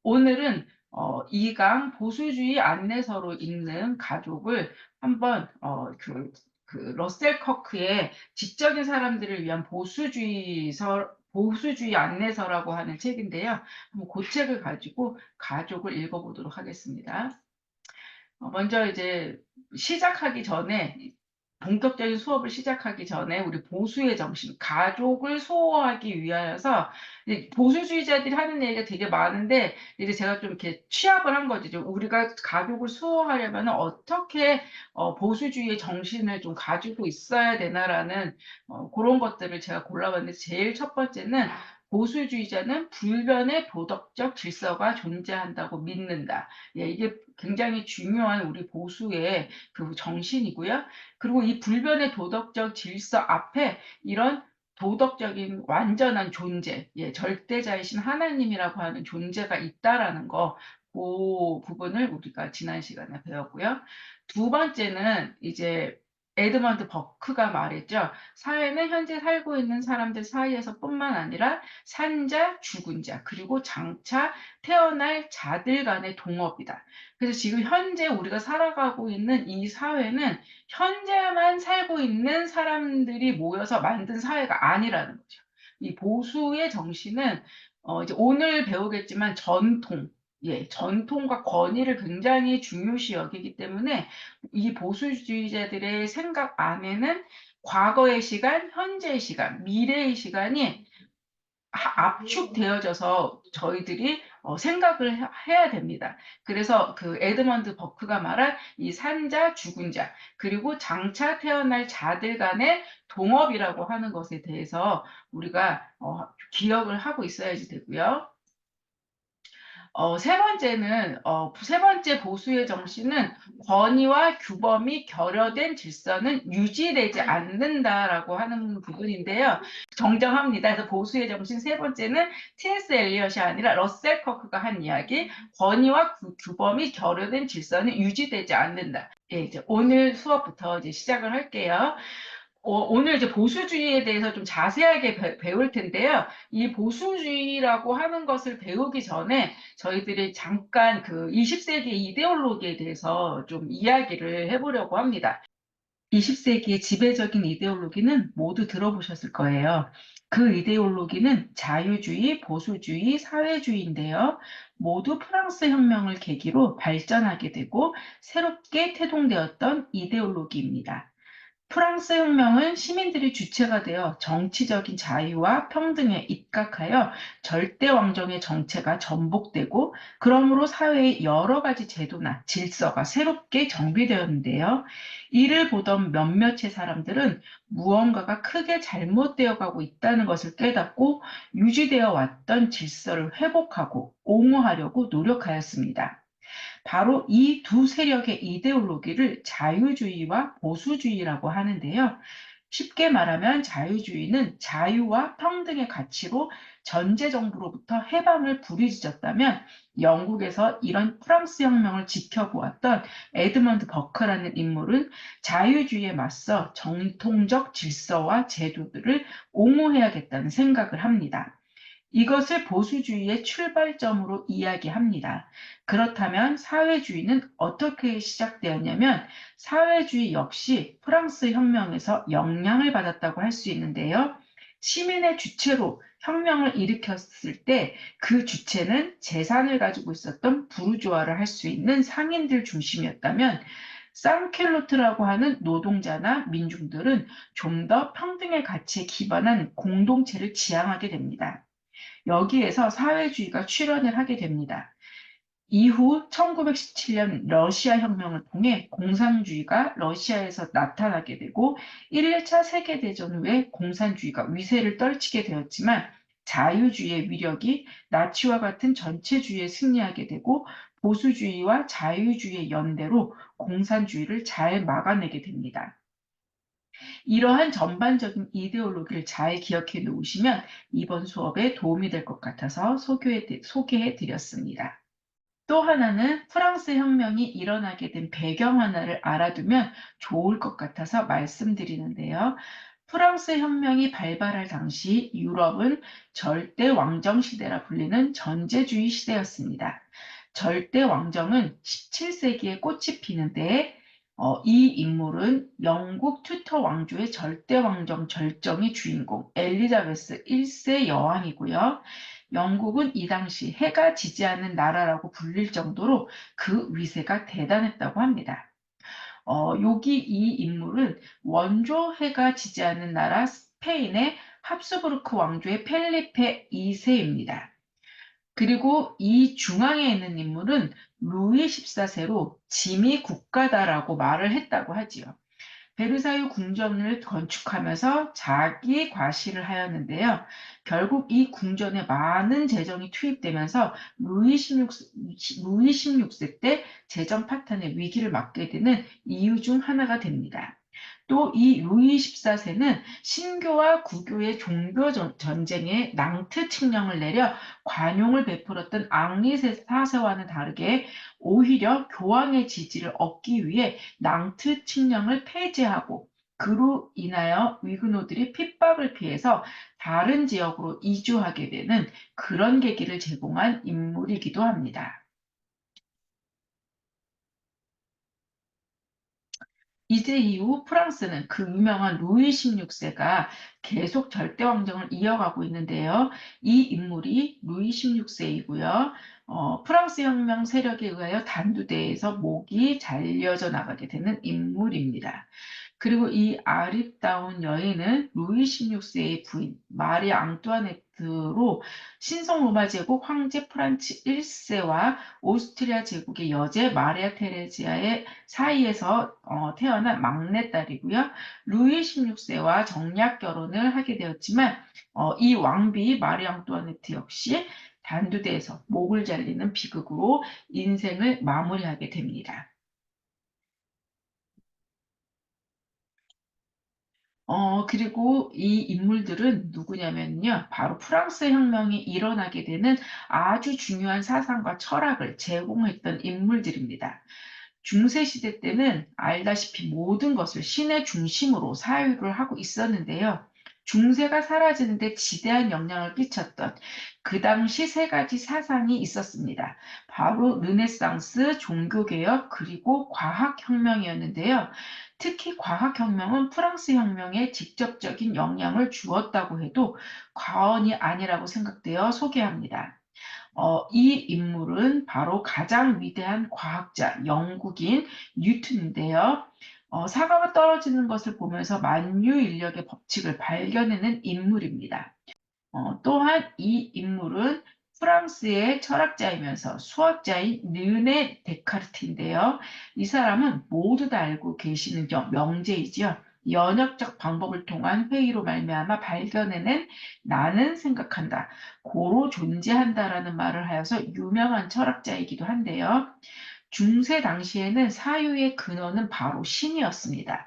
오늘은 2강 보수주의 안내서로 읽는 가족을 한번 러셀 커크의 지적인 사람들을 위한 보수주의 안내서라고 하는 책인데요. 한번 그 책을 가지고 가족을 읽어보도록 하겠습니다. 먼저 이제 시작하기 전에 본격적인 수업을 시작하기 전에 우리 보수의 정신, 가족을 수호하기 위하여서 보수주의자들이 하는 얘기가 되게 많은데 이제 제가 좀 이렇게 취합을 한 거죠. 좀 우리가 가족을 수호하려면 어떻게 보수주의의 정신을 좀 가지고 있어야 되나라는 그런 것들을 제가 골라봤는데 제일 첫 번째는 보수주의자는 불변의 도덕적 질서가 존재한다고 믿는다. 예, 이게 굉장히 중요한 우리 보수의 그 정신이고요. 그리고 이 불변의 도덕적 질서 앞에 이런 도덕적인 완전한 존재, 예, 절대자이신 하나님이라고 하는 존재가 있다라는 거, 그 부분을 우리가 지난 시간에 배웠고요. 두 번째는 이제 에드먼드 버크가 말했죠. 사회는 현재 살고 있는 사람들 사이에서뿐만 아니라 산자, 죽은 자, 그리고 장차 태어날 자들 간의 동업이다. 그래서 지금 현재 우리가 살아가고 있는 이 사회는 현재만 살고 있는 사람들이 모여서 만든 사회가 아니라는 거죠. 이 보수의 정신은 이제 오늘 배우겠지만 전통과 권위를 굉장히 중요시 여기기 때문에 이 보수주의자들의 생각 안에는 과거의 시간, 현재의 시간, 미래의 시간이 압축되어져서 저희들이 생각을 해야 됩니다. 그래서 그 에드먼드 버크가 말한 이 산자, 죽은 자, 그리고 장차 태어날 자들 간의 동업이라고 하는 것에 대해서 우리가 기억을 하고 있어야지 되고요. 세 번째 보수의 정신은 권위와 규범이 결여된 질서는 유지되지 않는다라고 하는 부분인데요. 정정합니다. 그래서 보수의 정신 세 번째는 T.S. 엘리엇이 아니라 러셀 커크가 한 이야기, 권위와 규범이 결여된 질서는 유지되지 않는다. 예, 이제 오늘 수업부터 이제 시작을 할게요. 오늘 이제 보수주의에 대해서 좀 자세하게 배울 텐데요. 이 보수주의라고 하는 것을 배우기 전에 저희들이 잠깐 그 20세기 이데올로기에 대해서 좀 이야기를 해보려고 합니다. 20세기의 지배적인 이데올로기는 모두 들어보셨을 거예요. 그 이데올로기는 자유주의, 보수주의, 사회주의인데요. 모두 프랑스 혁명을 계기로 발전하게 되고 새롭게 태동되었던 이데올로기입니다. 프랑스 혁명은 시민들이 주체가 되어 정치적인 자유와 평등에 입각하여 절대 왕정의 정체가 전복되고 그러므로 사회의 여러 가지 제도나 질서가 새롭게 정비되었는데요. 이를 보던 몇몇의 사람들은 무언가가 크게 잘못되어 가고 있다는 것을 깨닫고 유지되어 왔던 질서를 회복하고 옹호하려고 노력하였습니다. 바로 이 두 세력의 이데올로기를 자유주의와 보수주의라고 하는데요. 쉽게 말하면 자유주의는 자유와 평등의 가치로 전제정부로부터 해방을 부르짖었다면 영국에서 이런 프랑스 혁명을 지켜보았던 에드먼드 버크라는 인물은 자유주의에 맞서 정통적 질서와 제도들을 옹호해야겠다는 생각을 합니다. 이것을 보수주의의 출발점으로 이야기합니다. 그렇다면 사회주의는 어떻게 시작되었냐면 사회주의 역시 프랑스 혁명에서 영향을 받았다고 할 수 있는데요. 시민의 주체로 혁명을 일으켰을 때 그 주체는 재산을 가지고 있었던 부르주아를 할 수 있는 상인들 중심이었다면 상켈로트라고 하는 노동자나 민중들은 좀 더 평등의 가치에 기반한 공동체를 지향하게 됩니다. 여기에서 사회주의가 출현을 하게 됩니다. 이후 1917년 러시아 혁명을 통해 공산주의가 러시아에서 나타나게 되고 1차 세계대전 후에 공산주의가 위세를 떨치게 되었지만 자유주의의 위력이 나치와 같은 전체주의에 승리하게 되고 보수주의와 자유주의의 연대로 공산주의를 잘 막아내게 됩니다. 이러한 전반적인 이데올로기를 잘 기억해 놓으시면 이번 수업에 도움이 될 것 같아서 소개해 드렸습니다. 또 하나는 프랑스 혁명이 일어나게 된 배경 하나를 알아두면 좋을 것 같아서 말씀드리는데요. 프랑스 혁명이 발발할 당시 유럽은 절대 왕정 시대라 불리는 전제주의 시대였습니다. 절대 왕정은 17세기에 꽃이 피는데 이 인물은 영국 튜터 왕조의 절대 왕정 절정의 주인공 엘리자베스 1세 여왕이고요. 영국은 이 당시 해가 지지 않는 나라라고 불릴 정도로 그 위세가 대단했다고 합니다. 여기 이 인물은 원조 해가 지지 않는 나라 스페인의 합스부르크 왕조의 펠리페 2세입니다. 그리고 이 중앙에 있는 인물은 루이 14세로 짐이 국가다라고 말을 했다고 하지요. 베르사유 궁전을 건축하면서 자기 과시를 하였는데요. 결국 이 궁전에 많은 재정이 투입되면서 루이 16세 때 재정 파탄의 위기를 맞게 되는 이유 중 하나가 됩니다. 또 이 루이 14세는 신교와 구교의 종교 전쟁에 낭트 칙령을 내려 관용을 베풀었던 앙리 4세와는 다르게 오히려 교황의 지지를 얻기 위해 낭트 칙령을 폐지하고 그로 인하여 위그노들이 핍박을 피해서 다른 지역으로 이주하게 되는 그런 계기를 제공한 인물이기도 합니다. 이제 이후 프랑스는 그 유명한 루이 16세가 계속 절대 왕정을 이어가고 있는데요. 이 인물이 루이 16세이고요. 프랑스 혁명 세력에 의하여 단두대에서 목이 잘려져 나가게 되는 인물입니다. 그리고 이 아리따운 여인은 루이 16세의 부인 마리 앙뚜아네트로 신성 로마 제국 황제 프란츠 1세와 오스트리아 제국의 여제 마리아 테레지아의 사이에서 태어난 막내딸이고요. 루이 16세와 정략 결혼을 하게 되었지만 이 왕비 마리 앙뚜아네트 역시 단두대에서 목을 잘리는 비극으로 인생을 마무리하게 됩니다. 그리고 이 인물들은 누구냐면요. 바로 프랑스 혁명이 일어나게 되는 아주 중요한 사상과 철학을 제공했던 인물들입니다. 중세시대 때는 알다시피 모든 것을 신의 중심으로 사유를 하고 있었는데요. 중세가 사라지는데 지대한 영향을 끼쳤던 그 당시 세 가지 사상이 있었습니다. 바로 르네상스, 종교개혁, 그리고 과학혁명이었는데요. 특히 과학혁명은 프랑스 혁명에 직접적인 영향을 주었다고 해도 과언이 아니라고 생각되어 소개합니다. 이 인물은 바로 가장 위대한 과학자, 영국인 뉴턴인데요. 사과가 떨어지는 것을 보면서 만유인력의 법칙을 발견해낸 인물입니다. 또한 이 인물은 프랑스의 철학자이면서 수학자인 르네 데카르트인데요. 이 사람은 모두 다 알고 계시는 명제이지요. 연역적 방법을 통한 회의로 말미암아 발견해낸 나는 생각한다, 고로 존재한다라는 말을 하여서 유명한 철학자이기도 한데요. 중세 당시에는 사유의 근원은 바로 신이었습니다.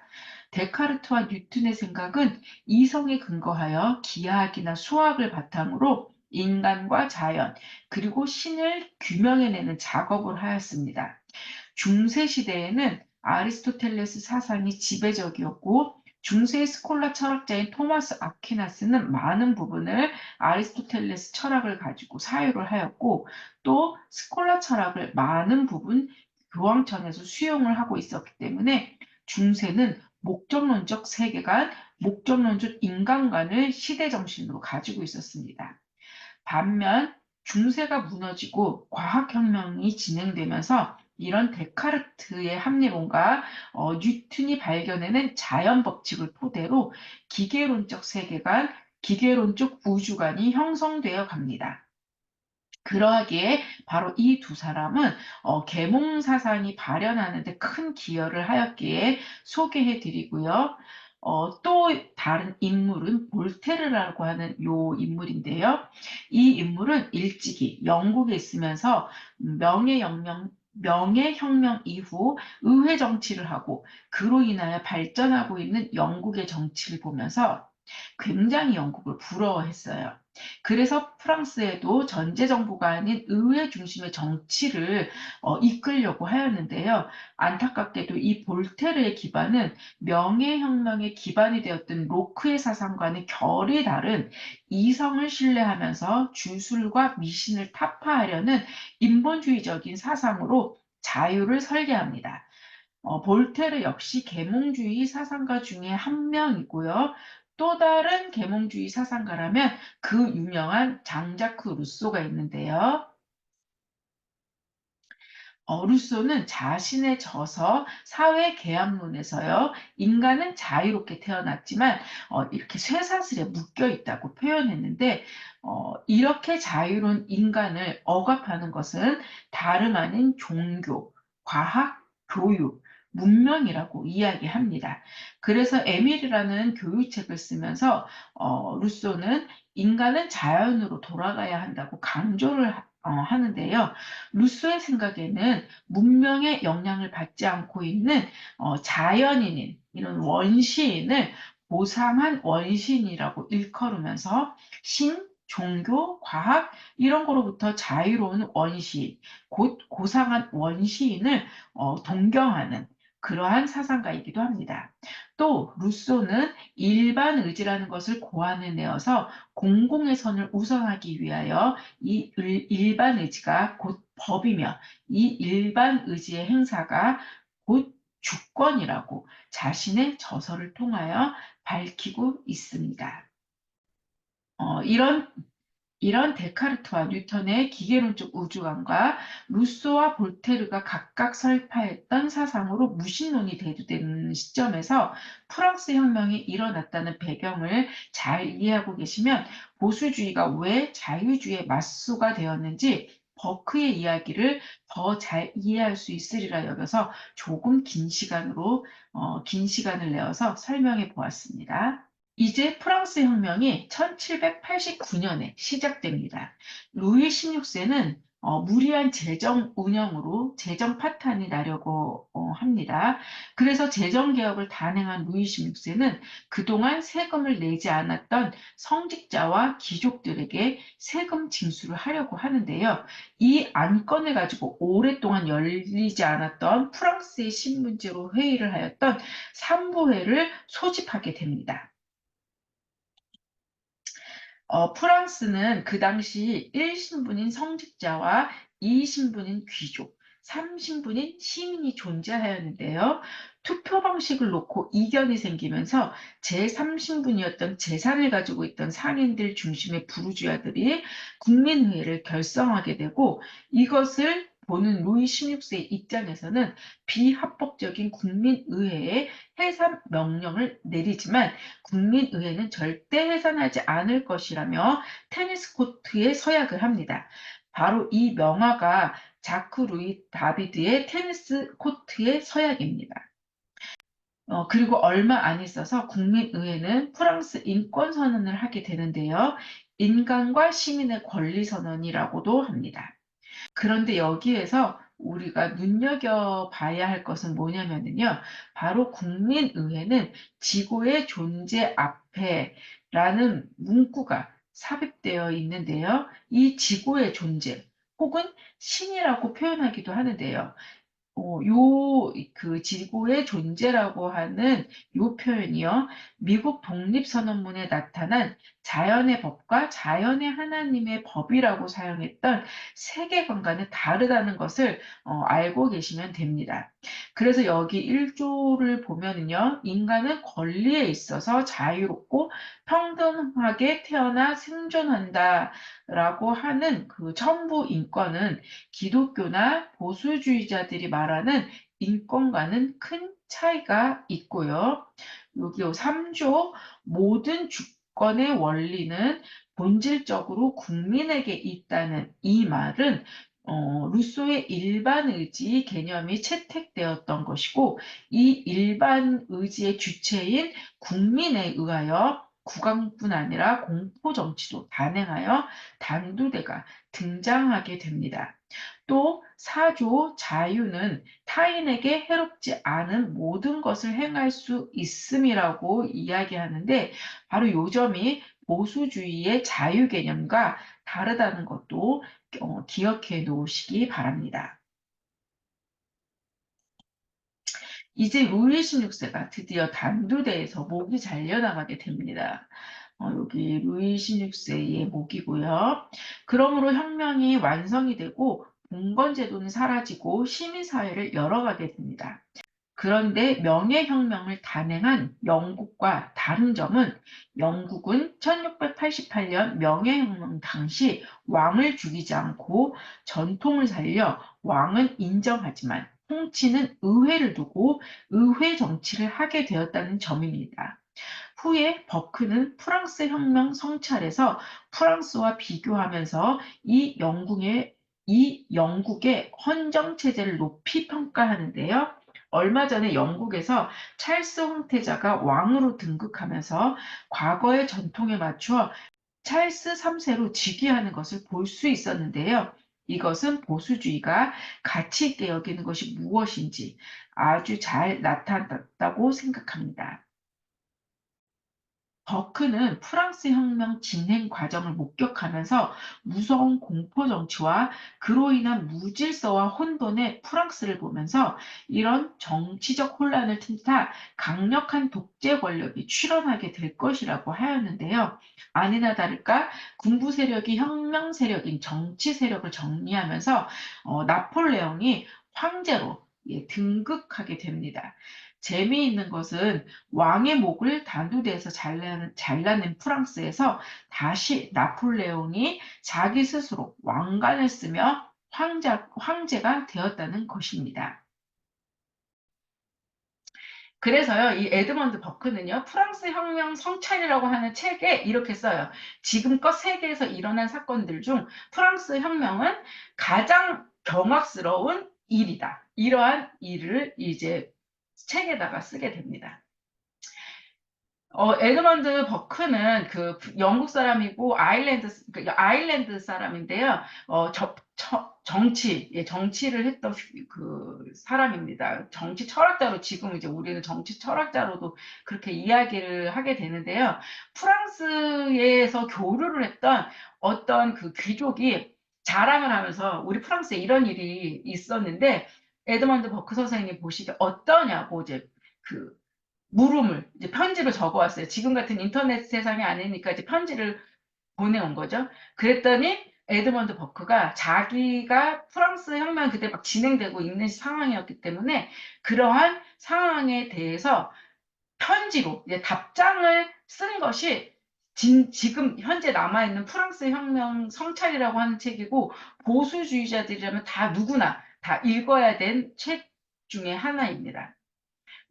데카르트와 뉴턴의 생각은 이성에 근거하여 기하학이나 수학을 바탕으로 인간과 자연, 그리고 신을 규명해내는 작업을 하였습니다. 중세 시대에는 아리스토텔레스 사상이 지배적이었고 중세 스콜라 철학자인 토마스 아퀴나스는 많은 부분을 아리스토텔레스 철학을 가지고 사유를 하였고 또 스콜라 철학을 많은 부분 교황청에서 수용을 하고 있었기 때문에 중세는 목적론적 세계관, 목적론적 인간관을 시대 정신으로 가지고 있었습니다. 반면 중세가 무너지고 과학혁명이 진행되면서 이런 데카르트의 합리론과 뉴턴이 발견해낸 자연 법칙을 토대로 기계론적 세계관, 기계론적 우주관이 형성되어 갑니다. 그러하기에 바로 이 두 사람은 계몽 사상이 발현하는 데 큰 기여를 하였기에 소개해 드리고요. 또 다른 인물은 볼테르라고 하는 요 인물인데요. 이 인물은 일찍이 영국에 있으면서 명예혁명 이후 의회 정치를 하고 그로 인하여 발전하고 있는 영국의 정치를 보면서 굉장히 영국을 부러워했어요. 그래서 프랑스에도 전제 정부가 아닌 의회 중심의 정치를 이끌려고 하였는데요. 안타깝게도 이 볼테르의 기반은 명예혁명의 기반이 되었던 로크의 사상과는 결이 다른 이성을 신뢰하면서 주술과 미신을 타파하려는 인본주의적인 사상으로 자유를 설계합니다. 볼테르 역시 계몽주의 사상가 중에 한 명이고요. 또 다른 계몽주의 사상가라면 그 유명한 장자크 루소가 있는데요. 루소는 자신의 저서 사회 계약론에서요. 인간은 자유롭게 태어났지만 이렇게 쇠사슬에 묶여 있다고 표현했는데 이렇게 자유로운 인간을 억압하는 것은 다름 아닌 종교, 과학, 교육, 문명이라고 이야기합니다. 그래서 에밀이라는 교육책을 쓰면서 루소는 인간은 자연으로 돌아가야 한다고 강조를 하는데요. 루소의 생각에는 문명의 영향을 받지 않고 있는 자연인인 이런 원시인을 고상한 원신이라고 일컬으면서 신, 종교, 과학 이런 거로부터 자유로운 원시인, 곧 고상한 원시인을 동경하는 그러한 사상가이기도 합니다. 또 루소는 일반 의지라는 것을 고안해내어서 공공의 선을 우선하기 위하여 이 일반 의지가 곧 법이며 이 일반 의지의 행사가 곧 주권이라고 자신의 저서를 통하여 밝히고 있습니다. 이런 데카르트와 뉴턴의 기계론적 우주관과 루소와 볼테르가 각각 설파했던 사상으로 무신론이 대두되는 시점에서 프랑스 혁명이 일어났다는 배경을 잘 이해하고 계시면 보수주의가 왜 자유주의의 맞수가 되었는지 버크의 이야기를 더 잘 이해할 수 있으리라 여겨서 조금 긴 시간을 내어서 설명해 보았습니다. 이제 프랑스 혁명이 1789년에 시작됩니다. 루이 16세는 무리한 재정 운영으로 재정 파탄이 나려고 합니다. 그래서 재정 개혁을 단행한 루이 16세는 그동안 세금을 내지 않았던 성직자와 귀족들에게 세금 징수를 하려고 하는데요. 이 안건을 가지고 오랫동안 열리지 않았던 프랑스의 신문제로 회의를 하였던 삼부회를 소집하게 됩니다. 프랑스는 그 당시 1신분인 성직자와 2신분인 귀족, 3신분인 시민이 존재하였는데요. 투표 방식을 놓고 이견이 생기면서 제3신분이었던 재산을 가지고 있던 상인들 중심의 부르주아들이 국민회의를 결성하게 되고 이것을 보는 루이 16세 입장에서는 비합법적인 국민의회에 해산 명령을 내리지만 국민의회는 절대 해산하지 않을 것이라며 테니스 코트에 서약을 합니다. 바로 이 명화가 자크 루이 다비드의 테니스 코트의 서약입니다. 그리고 얼마 안 있어서 국민의회는 프랑스 인권선언을 하게 되는데요. 인간과 시민의 권리선언이라고도 합니다. 그런데 여기에서 우리가 눈여겨봐야 할 것은 뭐냐면요. 바로 국민의회는 지구의 존재 앞에라는 문구가 삽입되어 있는데요. 이 지구의 존재 혹은 신이라고 표현하기도 하는데요. 그 지구의 존재라고 하는 요 표현이요. 미국 독립선언문에 나타난 자연의 법과 자연의 하나님의 법이라고 사용했던 세계관과는 다르다는 것을 알고 계시면 됩니다. 그래서 여기 1조를 보면은요. 인간은 권리에 있어서 자유롭고 평등하게 태어나 생존한다라고 하는 그 천부 인권은 기독교나 보수주의자들이 말하는 인권과는 큰 차이가 있고요. 여기 3조 모든 주권의 원리는 본질적으로 국민에게 있다는 이 말은 루소의 일반 의지 개념이 채택되었던 것이고 이 일반 의지의 주체인 국민에 의하여 국왕뿐 아니라 공포 정치도 단행하여 단두대가 등장하게 됩니다. 또 사조 자유는 타인에게 해롭지 않은 모든 것을 행할 수 있음이라고 이야기하는데 바로 요 점이 보수주의의 자유 개념과 다르다는 것도 기억해 놓으시기 바랍니다. 이제 루이 16세가 드디어 단두대에서 목이 잘려나가게 됩니다. 여기 루이 16세의 목이고요. 그러므로 혁명이 완성이 되고 봉건제도는 사라지고 시민사회를 열어가게 됩니다. 그런데 명예혁명을 단행한 영국과 다른 점은 영국은 1688년 명예혁명 당시 왕을 죽이지 않고 전통을 살려 왕은 인정하지만 통치는 의회를 두고 의회 정치를 하게 되었다는 점입니다. 후에 버크는 프랑스 혁명 성찰에서 프랑스와 비교하면서 이 영국의 헌정 체제를 높이 평가하는데요. 얼마 전에 영국에서 찰스 황태자가 왕으로 등극하면서 과거의 전통에 맞추어 찰스 3세로 즉위하는 것을 볼 수 있었는데요. 이것은 보수주의가 가치 있게 여기는 것이 무엇인지 아주 잘 나타났다고 생각합니다. 버크는 프랑스 혁명 진행 과정을 목격하면서 무서운 공포 정치와 그로 인한 무질서와 혼돈의 프랑스를 보면서 이런 정치적 혼란을 틈타 강력한 독재 권력이 출현하게 될 것이라고 하였는데요. 아니나 다를까 군부 세력이 혁명 세력인 정치 세력을 정리하면서 나폴레옹이 황제로 등극하게 됩니다. 재미있는 것은 왕의 목을 단두대에서 잘라낸 프랑스에서 다시 나폴레옹이 자기 스스로 왕관을 쓰며 황제가 되었다는 것입니다. 그래서요, 이 에드먼드 버크는요, 프랑스 혁명 성찰이라고 하는 책에 이렇게 써요. 지금껏 세계에서 일어난 사건들 중 프랑스 혁명은 가장 경악스러운 일이다. 이러한 일을 이제 책에다가 쓰게 됩니다. 에드먼드 버크는 그 영국 사람이고 아일랜드 사람인데요. 정치를 했던 그 사람입니다. 정치 철학자로 지금 이제 우리는 정치 철학자로도 그렇게 이야기를 하게 되는데요. 프랑스에서 교류를 했던 어떤 그 귀족이 자랑을 하면서 우리 프랑스에 이런 일이 있었는데 에드먼드 버크 선생님이 보시기에 어떠냐고 이제 그 물음을 이제 편지로 적어왔어요. 지금 같은 인터넷 세상이 아니니까 이제 편지를 보내온 거죠. 그랬더니 에드먼드 버크가 자기가 프랑스 혁명 그때 막 진행되고 있는 상황이었기 때문에 그러한 상황에 대해서 편지로 이제 답장을 쓴 것이 지금 현재 남아있는 프랑스 혁명 성찰이라고 하는 책이고 보수주의자들이라면 다 누구나 다 읽어야 된 책 중에 하나입니다.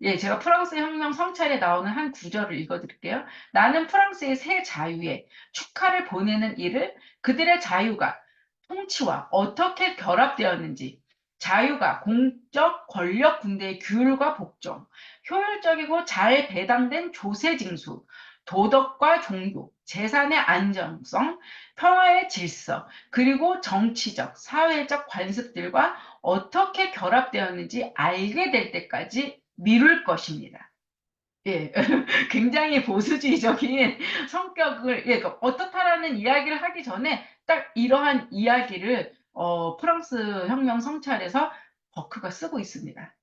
예, 제가 프랑스 혁명 성찰에 나오는 한 구절을 읽어드릴게요. 나는 프랑스의 새 자유에 축하를 보내는 일을 그들의 자유가 통치와 어떻게 결합되었는지, 자유가 공적 권력 군대의 규율과 복종, 효율적이고 잘 배당된 조세 징수, 도덕과 종교, 재산의 안정성, 평화의 질서, 그리고 정치적, 사회적 관습들과 어떻게 결합되었는지 알게 될 때까지 미룰 것입니다. 예, 굉장히 보수주의적인 성격을, 예, 그러니까 어떻다라는 이야기를 하기 전에 딱 이러한 이야기를 프랑스 혁명 성찰에서 버크가 쓰고 있습니다.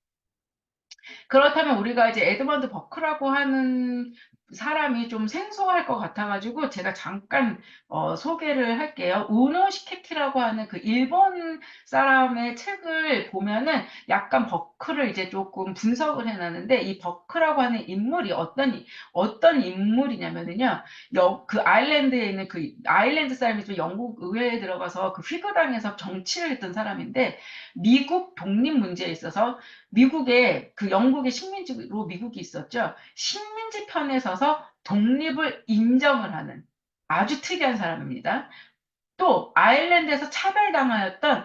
그렇다면 우리가 이제 에드먼드 버크라고 하는 사람이 좀 생소할 것 같아가지고 제가 잠깐 소개를 할게요. 우노 시케키라고 하는 그 일본 사람의 책을 보면은 약간 버크를 이제 조금 분석을 해놨는데 이 버크라고 하는 인물이 어떤 인물이냐면은요. 그 아일랜드에 있는 그 아일랜드 사람이 좀 영국 의회에 들어가서 그 휘거당에서 정치를 했던 사람인데 미국 독립 문제에 있어서 미국의 그 영국의 식민지로 미국이 있었죠. 식민지 편에 서서 독립을 인정을 하는 아주 특이한 사람입니다. 또 아일랜드에서 차별당하였던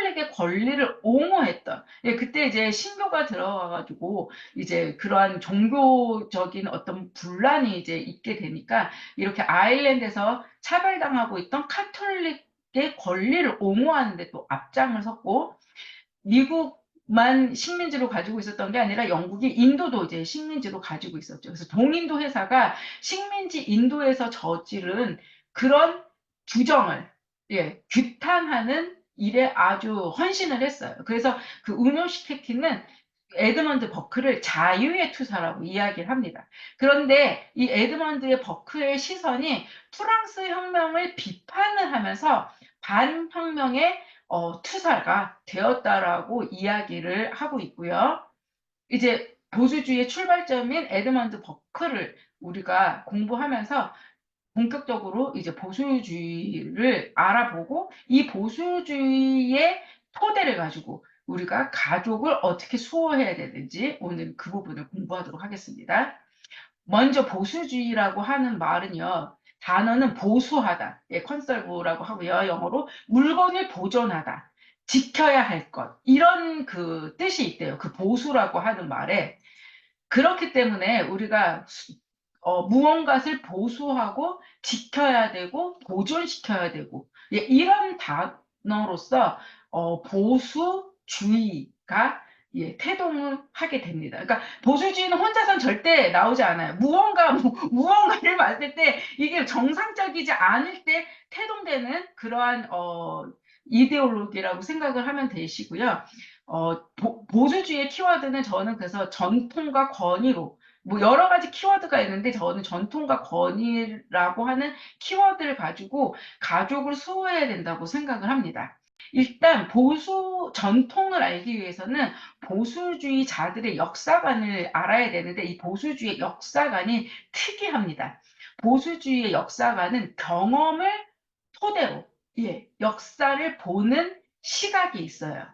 카톨릭의 권리를 옹호했던, 예, 그때 이제 신교가 들어와가지고 이제 그러한 종교적인 어떤 분란이 이제 있게 되니까 이렇게 아일랜드에서 차별당하고 있던 카톨릭의 권리를 옹호하는 데 또 앞장을 섰고, 미국만 식민지로 가지고 있었던 게 아니라 영국이 인도도 이제 식민지로 가지고 있었죠. 그래서 동인도 회사가 식민지 인도에서 저지른 그런 부정을, 예, 규탄하는 일에 아주 헌신을 했어요. 그래서 그 우뇨시케티는 에드먼드 버크를 자유의 투사라고 이야기를 합니다. 그런데 이 에드먼드 버크의 시선이 프랑스 혁명을 비판을 하면서 반혁명의 투사가 되었다라고 이야기를 하고 있고요. 이제 보수주의의 출발점인 에드먼드 버크를 우리가 공부하면서 본격적으로 이제 보수주의를 알아보고 이 보수주의의 토대를 가지고 우리가 가족을 어떻게 수호해야 되는지 오늘 그 부분을 공부하도록 하겠습니다. 먼저 보수주의라고 하는 말은요. 단어는 보수하다, 예, 컨설브라고 하고요. 영어로 물건을 보존하다, 지켜야 할 것, 이런 그 뜻이 있대요. 그 보수라고 하는 말에. 그렇기 때문에 우리가 무언가를 보수하고 지켜야 되고 보존시켜야 되고, 예, 이런 단어로서 보수주의가, 예, 태동을 하게 됩니다. 그러니까 보수주의는 혼자선 절대 나오지 않아요. 무언가를 만들 때 이게 정상적이지 않을 때 태동되는 그러한 이데올로기라고 생각을 하면 되시고요. 보수주의의 키워드는 저는 그래서 전통과 권위로, 뭐 여러 가지 키워드가 있는데 저는 전통과 권위라고 하는 키워드를 가지고 가족을 수호해야 된다고 생각을 합니다. 일단 보수 전통을 알기 위해서는 보수주의자들의 역사관을 알아야 되는데 이 보수주의의 역사관이 특이합니다. 보수주의의 역사관은 경험을 토대로, 예, 역사를 보는 시각이 있어요.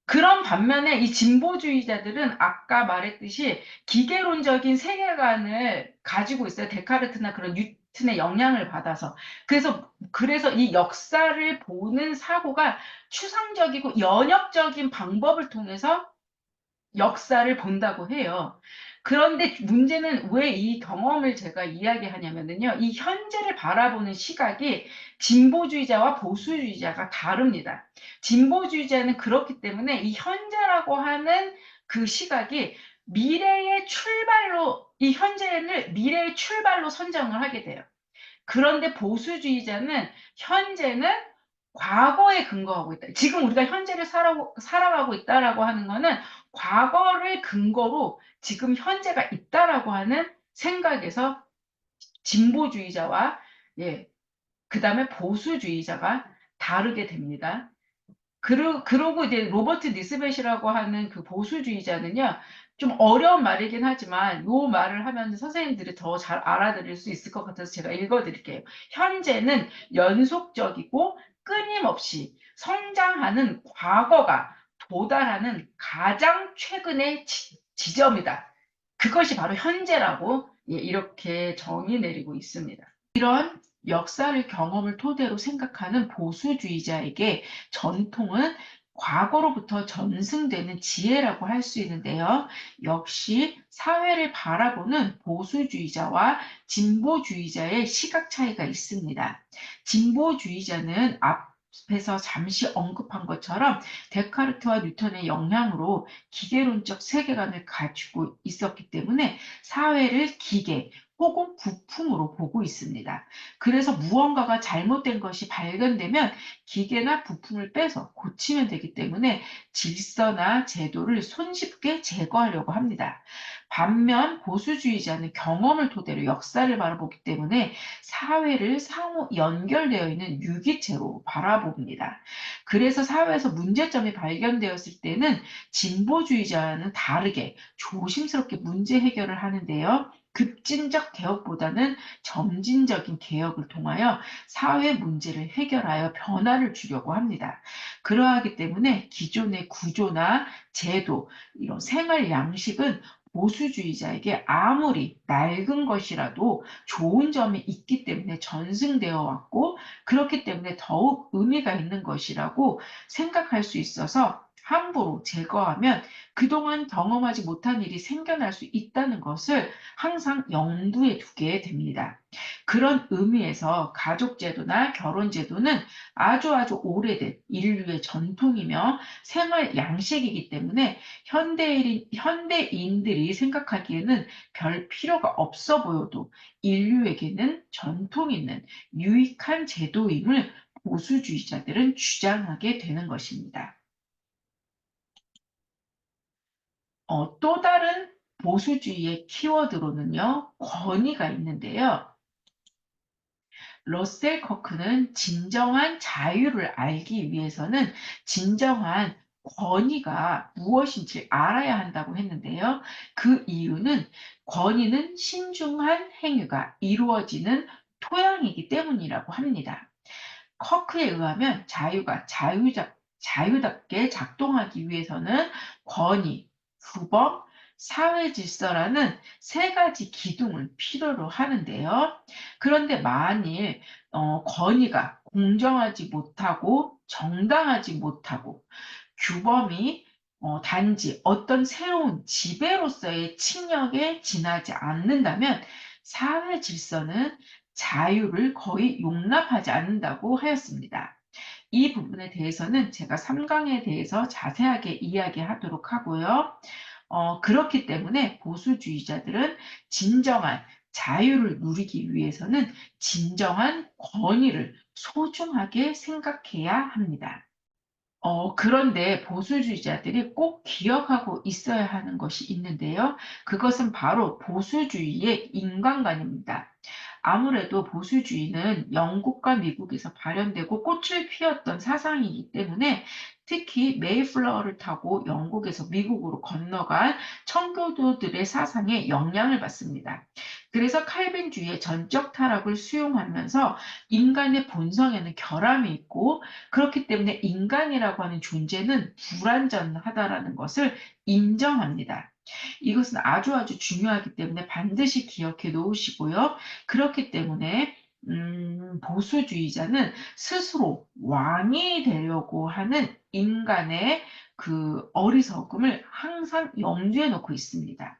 그런 반면에 이 진보주의자들은 아까 말했듯이 기계론적인 세계관을 가지고 있어요. 데카르트나 그런 뉴턴의 영향을 받아서. 그래서 이 역사를 보는 사고가 추상적이고 연역적인 방법을 통해서 역사를 본다고 해요. 그런데 문제는 왜 이 경험을 제가 이야기하냐면요. 이 현재를 바라보는 시각이 진보주의자와 보수주의자가 다릅니다. 진보주의자는 그렇기 때문에 이 현재라고 하는 그 시각이 미래의 출발로, 이 현재를 미래의 출발로 선정을 하게 돼요. 그런데 보수주의자는 현재는 과거에 근거하고 있다. 지금 우리가 현재를 살아가고 있다라고 하는 거는 과거를 근거로 지금 현재가 있다라고 하는 생각에서 진보주의자와, 예, 그 다음에 보수주의자가 다르게 됩니다. 그러고 이제 로버트 니스벳이라고 하는 그 보수주의자는요, 좀 어려운 말이긴 하지만 요 말을 하면 선생님들이 더 잘 알아들을 수 있을 것 같아서 제가 읽어드릴게요. 현재는 연속적이고 끊임없이 성장하는 과거가 도달하는 가장 최근의 지점이다. 그것이 바로 현재라고, 예, 이렇게 정의 내리고 있습니다. 이런 역사를 경험을 토대로 생각하는 보수주의자에게 전통은 과거로부터 전승되는 지혜라고 할 수 있는데요. 역시 사회를 바라보는 보수주의자와 진보주의자의 시각 차이가 있습니다. 진보주의자는 앞에서 잠시 언급한 것처럼 데카르트와 뉴턴의 영향으로 기계론적 세계관을 가지고 있었기 때문에 사회를 기계, 혹은 부품으로 보고 있습니다. 그래서 무언가가 잘못된 것이 발견되면 기계나 부품을 빼서 고치면 되기 때문에 질서나 제도를 손쉽게 제거하려고 합니다. 반면 보수주의자는 경험을 토대로 역사를 바라보기 때문에 사회를 상호 연결되어 있는 유기체로 바라봅니다. 그래서 사회에서 문제점이 발견되었을 때는 진보주의자와는 다르게 조심스럽게 문제 해결을 하는데요. 급진적 개혁보다는 점진적인 개혁을 통하여 사회 문제를 해결하여 변화를 주려고 합니다. 그러하기 때문에 기존의 구조나 제도, 이런 생활 양식은 보수주의자에게 아무리 낡은 것이라도 좋은 점이 있기 때문에 전승되어 왔고 그렇기 때문에 더욱 의미가 있는 것이라고 생각할 수 있어서 함부로 제거하면 그동안 경험하지 못한 일이 생겨날 수 있다는 것을 항상 염두에 두게 됩니다. 그런 의미에서 가족제도나 결혼제도는 아주 오래된 인류의 전통이며 생활 양식이기 때문에 현대인들이 생각하기에는 별 필요가 없어 보여도 인류에게는 전통 있는 유익한 제도임을 보수주의자들은 주장하게 되는 것입니다. 또 다른 보수주의의 키워드로는요, 권위가 있는데요. 러셀 커크는 진정한 자유를 알기 위해서는 진정한 권위가 무엇인지 알아야 한다고 했는데요. 그 이유는 권위는 신중한 행위가 이루어지는 토양이기 때문이라고 합니다. 커크에 의하면 자유답게 작동하기 위해서는 권위, 규범, 사회 질서라는 세 가지 기둥을 필요로 하는데요. 그런데 만일 권위가 공정하지 못하고 정당하지 못하고 규범이 단지 어떤 새로운 지배로서의 칭령에 지나지 않는다면 사회 질서는 자유를 거의 용납하지 않는다고 하였습니다. 이 부분에 대해서는 제가 3강에 대해서 자세하게 이야기하도록 하고요. 그렇기 때문에 보수주의자들은 진정한 자유를 누리기 위해서는 진정한 권위를 소중하게 생각해야 합니다. 그런데 보수주의자들이 꼭 기억하고 있어야 하는 것이 있는데요. 그것은 바로 보수주의의 인간관입니다. 아무래도 보수주의는 영국과 미국에서 발현되고 꽃을 피웠던 사상이기 때문에 특히 메이플라워를 타고 영국에서 미국으로 건너간 청교도들의 사상에 영향을 받습니다. 그래서 칼빈주의의 전적 타락을 수용하면서 인간의 본성에는 결함이 있고 그렇기 때문에 인간이라고 하는 존재는 불완전하다라는 것을 인정합니다. 이것은 아주 중요하기 때문에 반드시 기억해 놓으시고요. 그렇기 때문에 보수주의자는 스스로 왕이 되려고 하는 인간의 그 어리석음을 항상 염두에 놓고 있습니다.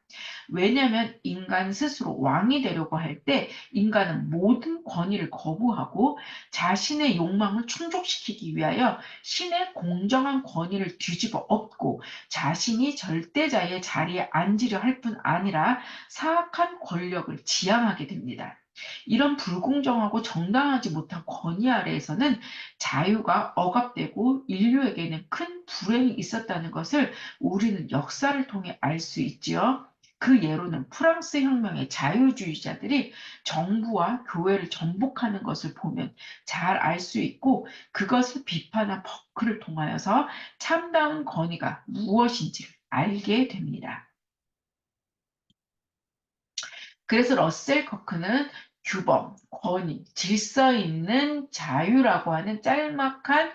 왜냐하면 인간 스스로 왕이 되려고 할 때 인간은 모든 권위를 거부하고 자신의 욕망을 충족시키기 위하여 신의 공정한 권위를 뒤집어 엎고 자신이 절대자의 자리에 앉으려 할 뿐 아니라 사악한 권력을 지향하게 됩니다. 이런 불공정하고 정당하지 못한 권위 아래에서는 자유가 억압되고 인류에게는 큰 불행이 있었다는 것을 우리는 역사를 통해 알 수 있지요. 그 예로는 프랑스 혁명의 자유주의자들이 정부와 교회를 전복하는 것을 보면 잘 알 수 있고 그것을 비판한 버크를 통하여서 참다운 권위가 무엇인지를 알게 됩니다. 그래서 러셀 커크는 규범, 권위, 질서 있는 자유라고 하는 짤막한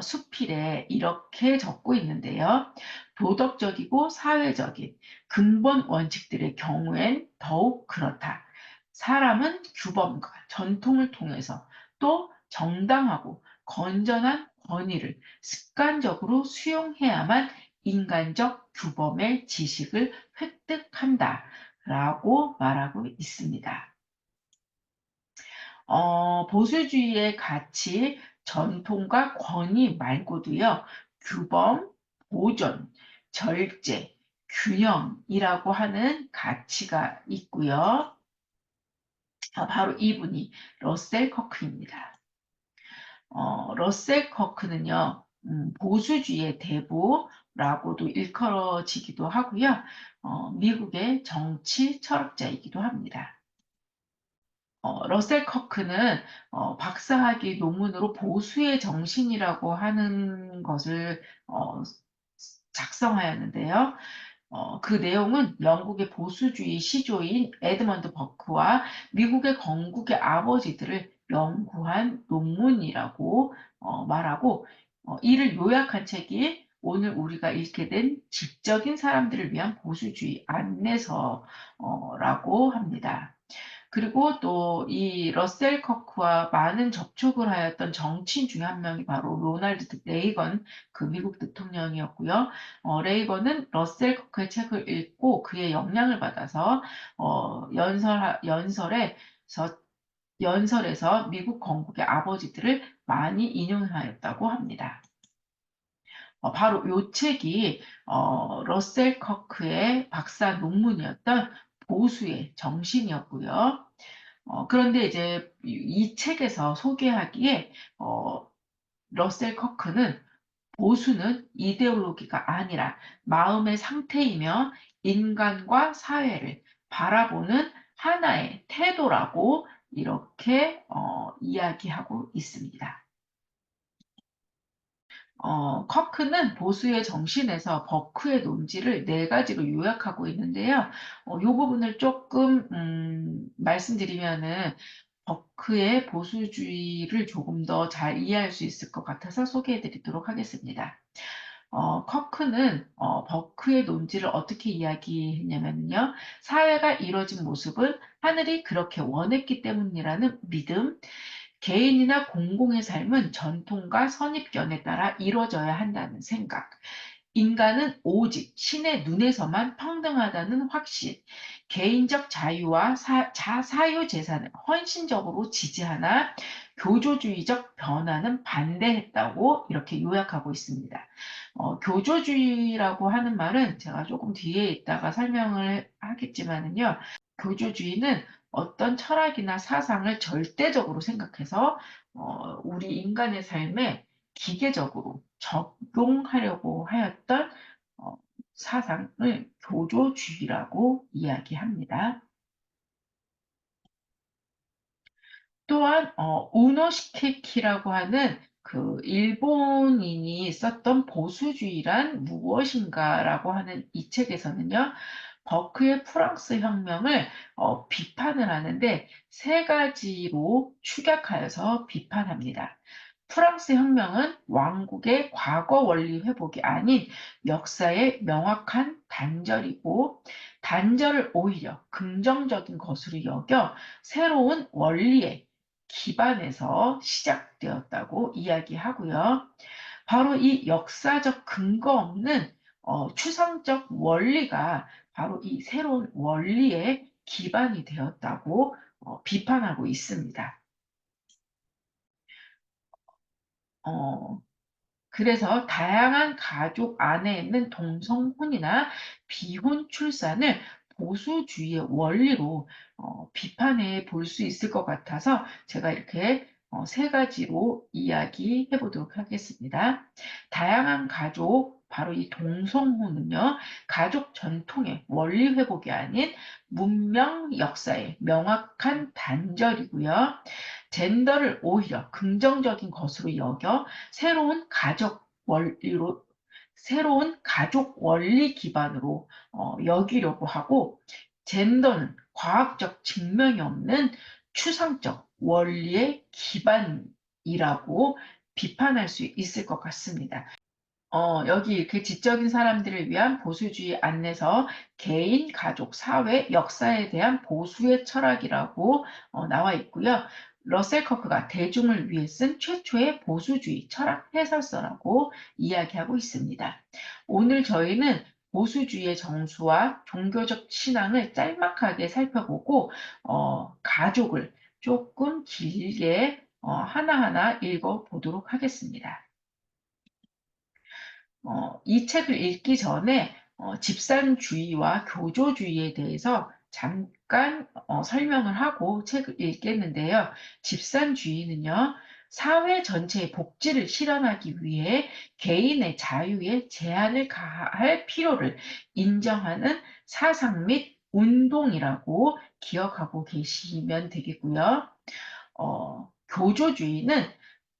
수필에 이렇게 적고 있는데요. 도덕적이고 사회적인 근본 원칙들의 경우엔 더욱 그렇다. 사람은 규범과 전통을 통해서 또 정당하고 건전한 권위를 습관적으로 수용해야만 인간적 규범의 지식을 획득한다. 라고 말하고 있습니다. 보수주의의 가치, 전통과 권위 말고도요, 규범, 보존, 절제, 균형이라고 하는 가치가 있고요. 바로 이분이 러셀 커크입니다. 러셀 커크는요, 보수주의의 대부라고도 일컬어지기도 하고요. 미국의 정치 철학자이기도 합니다. 러셀 커크는 박사학위 논문으로 보수의 정신이라고 하는 것을 작성하였는데요. 그 내용은 영국의 보수주의 시조인 에드먼드 버크와 미국의 건국의 아버지들을 연구한 논문이라고 말하고 이를 요약한 책이 오늘 우리가 읽게 된 지적인 사람들을 위한 보수주의 안내서라고 합니다. 그리고 또 이 러셀 커크와 많은 접촉을 하였던 정치인 중에 한 명이 바로 로널드 레이건 그 미국 대통령이었고요. 레이건은 러셀 커크의 책을 읽고 그의 영향을 받아서 연설에서 미국 건국의 아버지들을 많이 인용하였다고 합니다. 바로 요 책이 러셀 커크의 박사 논문이었던 보수의 정신이었고요. 그런데 이제 이 책에서 소개하기에 러셀 커크는 보수는 이데올로기가 아니라 마음의 상태이며 인간과 사회를 바라보는 하나의 태도라고 이렇게 이야기하고 있습니다. 커크는 보수의 정신에서 버크의 논지를 4가지로 요약하고 있는데요. 이 부분을 조금 말씀드리면은 버크의 보수주의를 조금 더 잘 이해할 수 있을 것 같아서 소개해 드리도록 하겠습니다. 커크는 버크의 논지를 어떻게 이야기했냐면요. 사회가 이루어진 모습은 하늘이 그렇게 원했기 때문이라는 믿음, 개인이나 공공의 삶은 전통과 선입견에 따라 이루어져야 한다는 생각, 인간은 오직 신의 눈에서만 평등하다는 확신, 개인적 자유와 사유 재산을 헌신적으로 지지하나 교조주의적 변화는 반대했다고 이렇게 요약하고 있습니다. 교조주의라고 하는 말은 제가 조금 뒤에 있다가 설명을 하겠지만은요. 교조주의는 어떤 철학이나 사상을 절대적으로 생각해서 우리 인간의 삶에 기계적으로 적용하려고 하였던 어, 사상을 교조주의라고 이야기합니다. 또한 우노시케키라고 하는 그 일본인이 썼던 보수주의란 무엇인가라고 하는 이 책에서는요. 버크의 프랑스 혁명을 비판을 하는데 3가지로 축약하여서 비판합니다. 프랑스 혁명은 왕국의 과거 원리 회복이 아닌 역사의 명확한 단절이고 단절을 오히려 긍정적인 것으로 여겨 새로운 원리에 기반에서 시작되었다고 이야기하고요. 바로 이 역사적 근거 없는 추상적 원리가 바로 이 새로운 원리의 기반이 되었다고 비판하고 있습니다. 어, 그래서 다양한 가족 안에 있는 동성혼이나 비혼 출산을 보수주의의 원리로 비판해 볼 수 있을 것 같아서 제가 이렇게 3가지로 이야기해 보도록 하겠습니다. 다양한 가족, 바로 이 동성혼은요, 가족 전통의 원리 회복이 아닌 문명 역사의 명확한 단절이고요. 젠더를 오히려 긍정적인 것으로 여겨 새로운 가족 원리 기반으로 여기려고 하고 젠더는 과학적 증명이 없는 추상적 원리의 기반이라고 비판할 수 있을 것 같습니다. 여기 이렇게 지적인 사람들을 위한 보수주의 안내서, 개인, 가족, 사회, 역사에 대한 보수의 철학이라고 나와 있고요. 러셀 커크가 대중을 위해 쓴 최초의 보수주의 철학 해설서라고 이야기하고 있습니다. 오늘 저희는 보수주의의 정수와 종교적 신앙을 짤막하게 살펴보고 가족을 조금 길게 하나하나 읽어보도록 하겠습니다. 이 책을 읽기 전에 집산주의와 교조주의에 대해서 잠깐 설명을 하고 책을 읽겠는데요. 집산주의는요, 사회 전체의 복지를 실현하기 위해 개인의 자유에 제한을 가할 필요를 인정하는 사상 및 운동이라고 기억하고 계시면 되겠고요. 교조주의는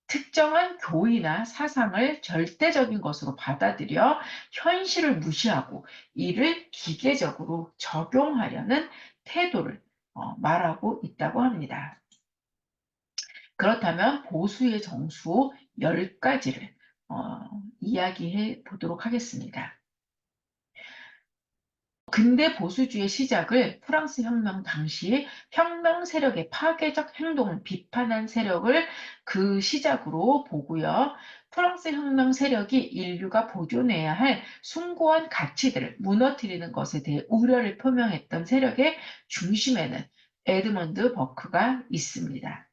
특정한 교리나 사상을 절대적인 것으로 받아들여 현실을 무시하고 이를 기계적으로 적용하려는 태도를 말하고 있다고 합니다. 그렇다면 보수의 정수 10가지를 이야기해 보도록 하겠습니다. 근대 보수주의 시작을 프랑스 혁명 당시 혁명 세력의 파괴적 행동을 비판한 세력을 그 시작으로 보고요. 프랑스 혁명 세력이 인류가 보존해야 할 숭고한 가치들을 무너뜨리는 것에 대해 우려를 표명했던 세력의 중심에는 에드먼드 버크가 있습니다.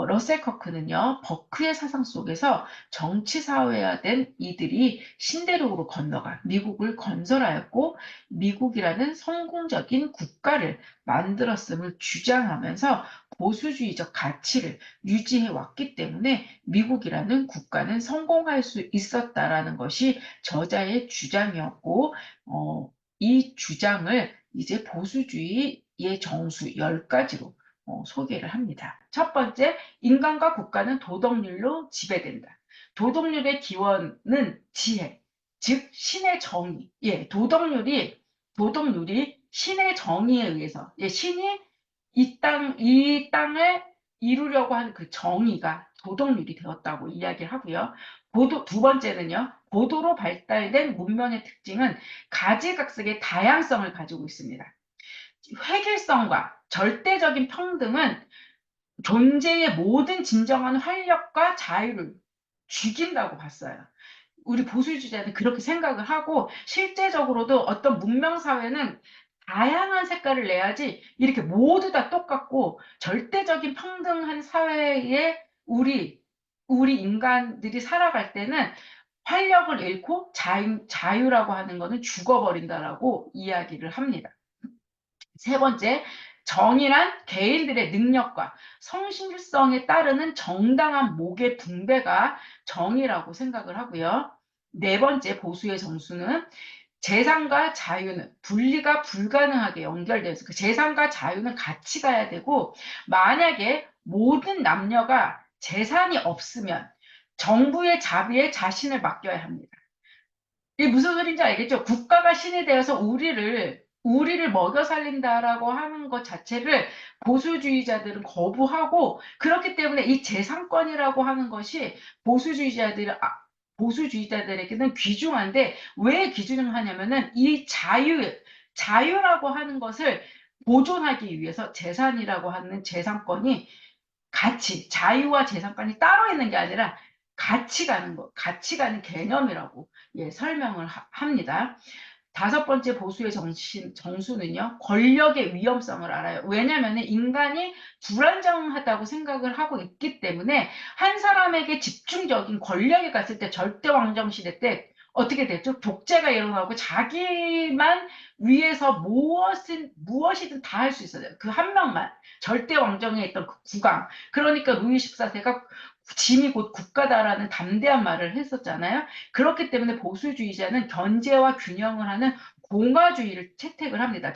러셀 커크는요, 버크의 사상 속에서 정치 사회화된 이들이 신대륙으로 건너가 미국을 건설하였고, 미국이라는 성공적인 국가를 만들었음을 주장하면서 보수주의적 가치를 유지해 왔기 때문에 미국이라는 국가는 성공할 수 있었다라는 것이 저자의 주장이었고, 이 주장을 이제 보수주의의 정수 10가지로 소개를 합니다. 첫 번째, 인간과 국가는 도덕률로 지배된다. 도덕률의 기원은 지혜, 즉 신의 정의. 예, 도덕률이 신의 정의에 의해서, 예, 신이 이 땅을 이루려고 하는 그 정의가 도덕률이 되었다고 이야기를 하고요. 두 번째는요, 고도로 발달된 문명의 특징은 가지각색의 다양성을 가지고 있습니다. 획일성과 절대적인 평등은 존재의 모든 진정한 활력과 자유를 죽인다고 봤어요. 우리 보수주의자는 그렇게 생각을 하고, 실제적으로도 어떤 문명사회는 다양한 색깔을 내야지 이렇게 모두 다 똑같고 절대적인 평등한 사회에 우리 인간들이 살아갈 때는 활력을 잃고 자유라고 하는 것은 죽어버린다라고 이야기를 합니다. 세 번째, 정의란 개인들의 능력과 성실성에 따르는 정당한 목의 분배가 정의라고 생각을 하고요. 네 번째, 보수의 정수는 재산과 자유는 분리가 불가능하게 연결돼서 그 재산과 자유는 같이 가야 되고, 만약에 모든 남녀가 재산이 없으면 정부의 자비에 자신을 맡겨야 합니다. 이게 무슨 소리인지 알겠죠? 국가가 신이 되어서 우리를 먹여 살린다라고 하는 것 자체를 보수주의자들은 거부하고, 그렇기 때문에 이 재산권이라고 하는 것이 보수주의자들에게는 귀중한데, 왜 귀중하냐면은 이 자유라고 하는 것을 보존하기 위해서 재산이라고 하는 재산권이 자유와 재산권이 따로 있는 게 아니라 같이 가는 개념이라고, 예, 설명을 합니다. 다섯 번째 보수의 정수는요, 권력의 위험성을 알아요. 왜냐하면 인간이 불안정하다고 생각을 하고 있기 때문에 한 사람에게 집중적인 권력이 갔을 때, 절대왕정 시대 때 어떻게 됐죠? 독재가 일어나고 자기만 위해서 무엇이든 다 할 수 있어요. 그 한 명만. 절대왕정에 있던 그 국왕. 그러니까 루이 14세가 짐이 곧 국가다라는 담대한 말을 했었잖아요. 그렇기 때문에 보수주의자는 견제와 균형을 하는 공화주의를 채택을 합니다.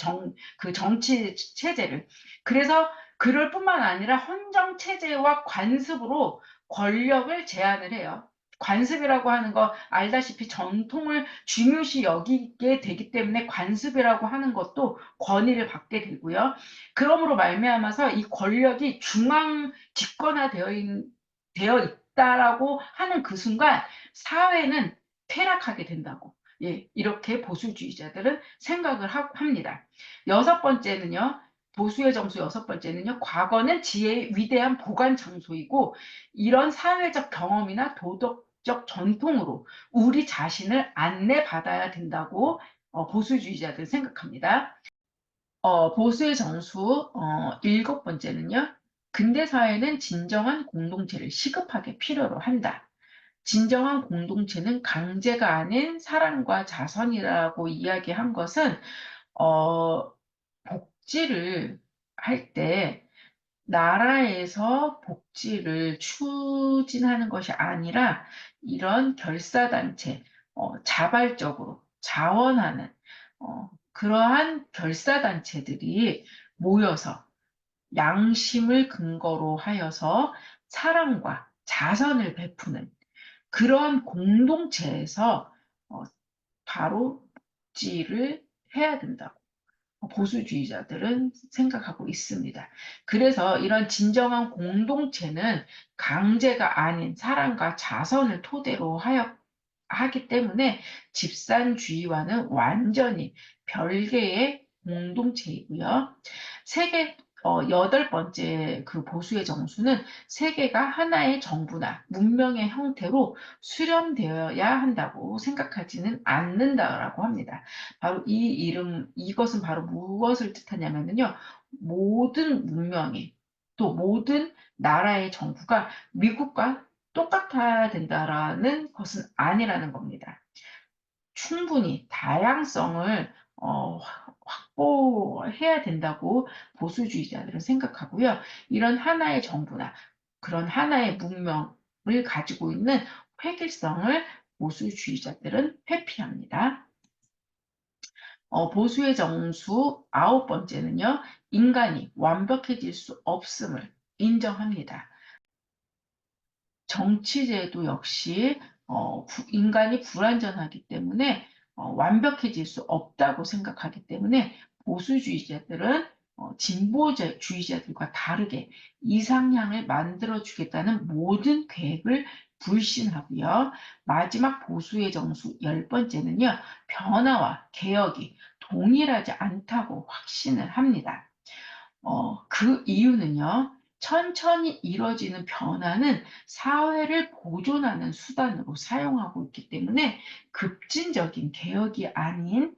그 정치 체제를. 그래서 그럴 뿐만 아니라 헌정 체제와 관습으로 권력을 제한을 해요. 관습이라고 하는 거 알다시피 전통을 중요시 여기게 되기 때문에 관습이라고 하는 것도 권위를 받게 되고요. 그러므로 말미암아서 이 권력이 중앙 되어 있다라고 하는 그 순간 사회는 퇴락하게 된다고, 예, 이렇게 보수주의자들은 생각을 합니다. 여섯 번째는요. 보수의 정수 여섯 번째는요. 과거는 지혜의 위대한 보관 장소이고, 이런 사회적 경험이나 도덕적 전통으로 우리 자신을 안내받아야 된다고 보수주의자들은 생각합니다. 보수의 정수 일곱 번째는요. 근대 사회는 진정한 공동체를 시급하게 필요로 한다. 진정한 공동체는 강제가 아닌 사랑과 자선이라고 이야기한 것은 어, 복지를 할 때 나라에서 복지를 추진하는 것이 아니라 이런 결사단체, 자발적으로 자원하는 그러한 결사단체들이 모여서 양심을 근거로 하여서 사랑과 자선을 베푸는 그러한 공동체에서 바로 복지를 해야 된다고. 보수주의자들은 생각하고 있습니다. 그래서 이런 진정한 공동체는 강제가 아닌 사랑과 자선을 토대로 하기 때문에 집산주의와는 완전히 별개의 공동체이고요. 세계 8번째 그 보수의 정수는 세계가 하나의 정부나 문명의 형태로 수렴되어야 한다고 생각하지는 않는다라고 합니다. 바로 이것은 바로 무엇을 뜻하냐면요. 모든 문명이 또 모든 나라의 정부가 미국과 똑같아야 된다라는 것은 아니라는 겁니다. 충분히 다양성을 확보해야 된다고 보수주의자들은 생각하고요. 이런 하나의 정부나 그런 하나의 문명을 가지고 있는 획일성을 보수주의자들은 회피합니다. 보수의 정수 9번째는요. 인간이 완벽해질 수 없음을 인정합니다. 정치제도 역시 인간이 불완전하기 때문에 완벽해질 수 없다고 생각하기 때문에 보수주의자들은 진보주의자들과 다르게 이상향을 만들어주겠다는 모든 계획을 불신하고요. 마지막 보수의 정수 10번째는요. 변화와 개혁이 동일하지 않다고 확신을 합니다. 그 이유는요. 천천히 이뤄지는 변화는 사회를 보존하는 수단으로 사용하고 있기 때문에 급진적인 개혁이 아닌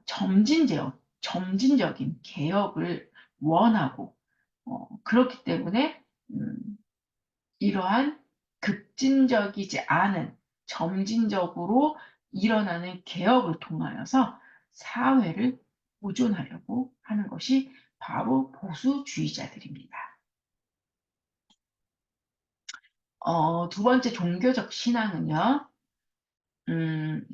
점진적인 개혁을 원하고 그렇기 때문에 이러한 급진적이지 않은 점진적으로 일어나는 개혁을 통하여서 사회를 보존하려고 하는 것이 바로 보수주의자들입니다. 두 번째 종교적 신앙은요.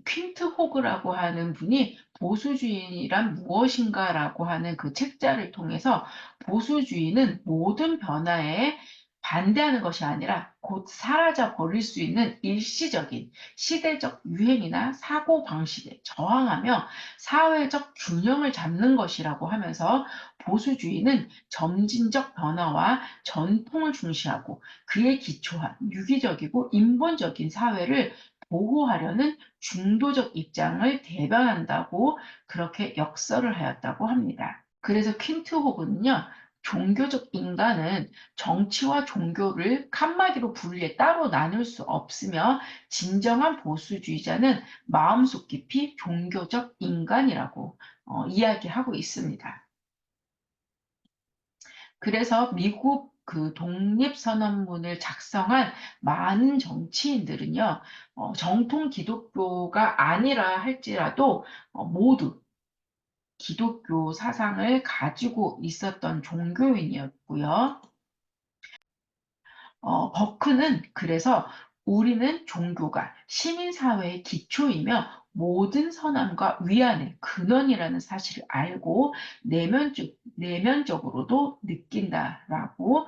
퀸트 호그라고 하는 분이 보수주의란 무엇인가라고 하는 그 책자를 통해서 보수주의는 모든 변화에 반대하는 것이 아니라 곧 사라져 버릴 수 있는 일시적인 시대적 유행이나 사고방식에 저항하며 사회적 균형을 잡는 것이라고 하면서 보수주의는 점진적 변화와 전통을 중시하고 그에 기초한 유기적이고 인본적인 사회를 보호하려는 중도적 입장을 대변한다고 그렇게 역설을 하였다고 합니다. 그래서 퀸트 호그는요. 종교적 인간은 정치와 종교를 칸막이로 분리해 따로 나눌 수 없으며 진정한 보수주의자는 마음속 깊이 종교적 인간이라고 이야기하고 있습니다. 그래서 미국 그 독립선언문을 작성한 많은 정치인들은요, 정통 기독교가 아니라 할지라도 모두 기독교 사상을 가지고 있었던 종교인이었고요. 버크는 그래서 우리는 종교가 시민사회의 기초이며 모든 선함과 위안의 근원이라는 사실을 알고 내면적으로도 느낀다라고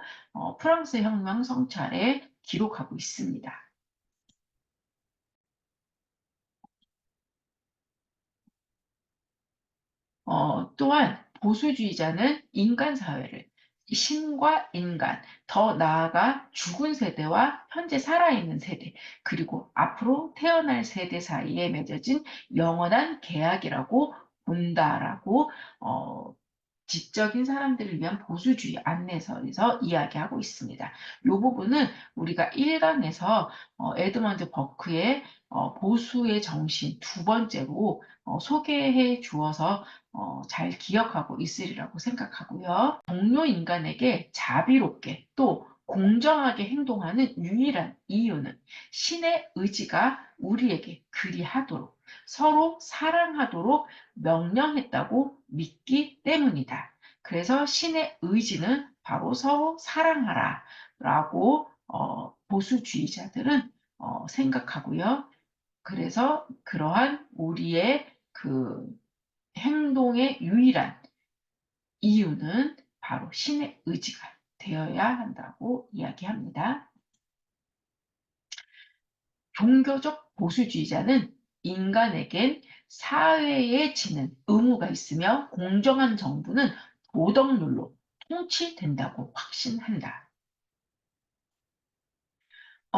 프랑스 혁명 성찰에 기록하고 있습니다. 또한 보수주의자는 인간 사회를 신과 인간, 더 나아가 죽은 세대와 현재 살아있는 세대, 그리고 앞으로 태어날 세대 사이에 맺어진 영원한 계약이라고 본다라고 지적인 사람들을 위한 보수주의 안내서에서 이야기하고 있습니다. 이 부분은 우리가 1강에서 에드먼드 버크의 보수의 정신 두 번째로 소개해 주어서 잘 기억하고 있으리라고 생각하고요. 동료 인간에게 자비롭게 또 공정하게 행동하는 유일한 이유는 신의 의지가 우리에게 그리하도록 서로 사랑하도록 명령했다고 믿기 때문이다. 그래서 신의 의지는 바로 서로 사랑하라 라고 보수주의자들은 생각하고요. 그래서 그러한 우리의 그 행동의 유일한 이유는 바로 신의 의지가 되어야 한다고 이야기합니다. 종교적 보수주의자는 인간에겐 사회에 지는 의무가 있으며 공정한 정부는 도덕률로 통치된다고 확신한다.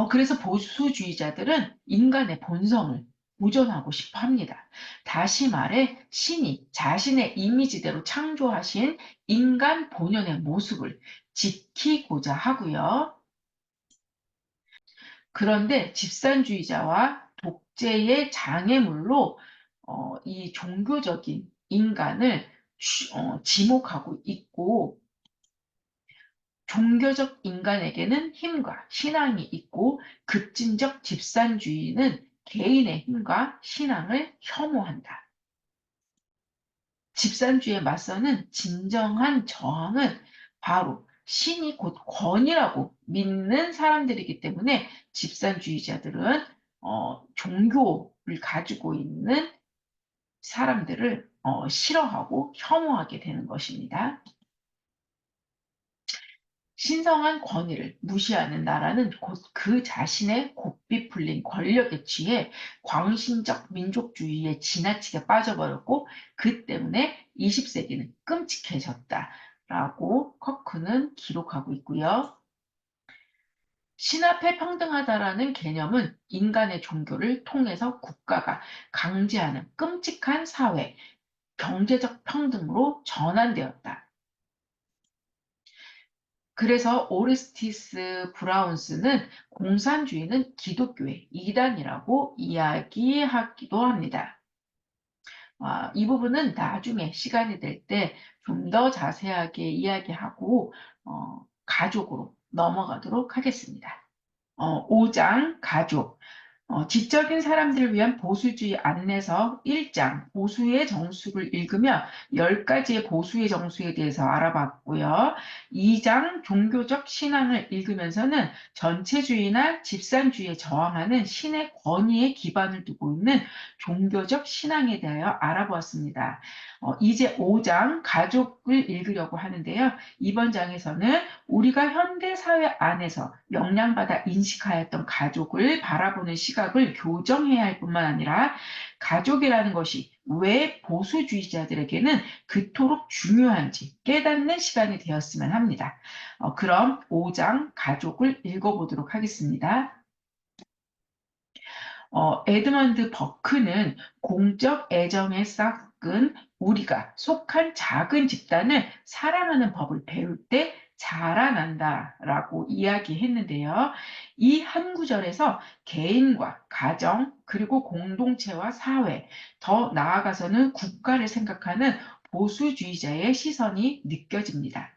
그래서 보수주의자들은 인간의 본성을 보존하고 싶어 합니다. 다시 말해, 신이 자신의 이미지대로 창조하신 인간 본연의 모습을 지키고자 하고요. 그런데 집산주의자와 독재의 장애물로 이 종교적인 인간을 지목하고 있고, 종교적 인간에게는 힘과 신앙이 있고, 급진적 집산주의는 개인의 힘과 신앙을 혐오한다. 집산주의에 맞서는 진정한 저항은 바로 신이 곧 권위라고 믿는 사람들이기 때문에 집산주의자들은 종교를 가지고 있는 사람들을 싫어하고 혐오하게 되는 것입니다. 신성한 권위를 무시하는 나라는 곧 그 자신의 고삐 풀린 권력에 취해 광신적 민족주의에 지나치게 빠져버렸고, 그 때문에 20세기는 끔찍해졌다라고 커크는 기록하고 있고요. 신 앞에 평등하다라는 개념은 인간의 종교를 통해서 국가가 강제하는 끔찍한 사회, 경제적 평등으로 전환되었다. 그래서 오레스티스 브라운스는 공산주의는 기독교의 이단이라고 이야기하기도 합니다. 이 부분은 나중에 시간이 될 때 좀 더 자세하게 이야기하고 가족으로 넘어가도록 하겠습니다. 5장 가족. 지적인 사람들을 위한 보수주의 안내서 1장 보수의 정수를 읽으며 10가지의 보수의 정수에 대해서 알아봤고요. 2장 종교적 신앙을 읽으면서는 전체주의나 집산주의에 저항하는 신의 권위에 기반을 두고 있는 종교적 신앙에 대하여 알아보았습니다. 이제 5장 가족을 읽으려고 하는데요. 이번 장에서는 우리가 현대 사회 안에서 영향받아 인식하였던 가족을 바라보는 시각을 교정해야 할 뿐만 아니라 가족이라는 것이 왜 보수주의자들에게는 그토록 중요한지 깨닫는 시간이 되었으면 합니다. 그럼 5장 가족을 읽어보도록 하겠습니다. 에드먼드 버크는 공적 애정에 싹은 우리가 속한 작은 집단을 사랑하는 법을 배울 때 자라난다라고 이야기했는데요. 이 한 구절에서 개인과 가정, 그리고 공동체와 사회, 더 나아가서는 국가를 생각하는 보수주의자의 시선이 느껴집니다.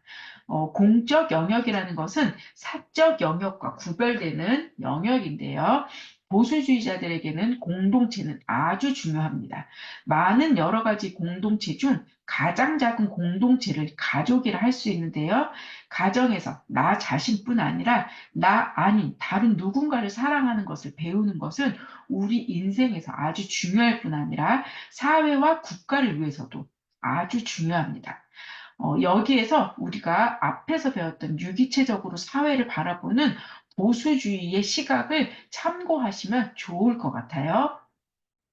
공적 영역이라는 것은 사적 영역과 구별되는 영역인데요. 보수주의자들에게는 공동체는 아주 중요합니다. 많은 여러 가지 공동체 중 가장 작은 공동체를 가족이라 할 수 있는데요. 가정에서 나 자신뿐 아니라 나 아닌 다른 누군가를 사랑하는 것을 배우는 것은 우리 인생에서 아주 중요할 뿐 아니라 사회와 국가를 위해서도 아주 중요합니다. 여기에서 우리가 앞에서 배웠던 유기체적으로 사회를 바라보는 보수주의의 시각을 참고하시면 좋을 것 같아요.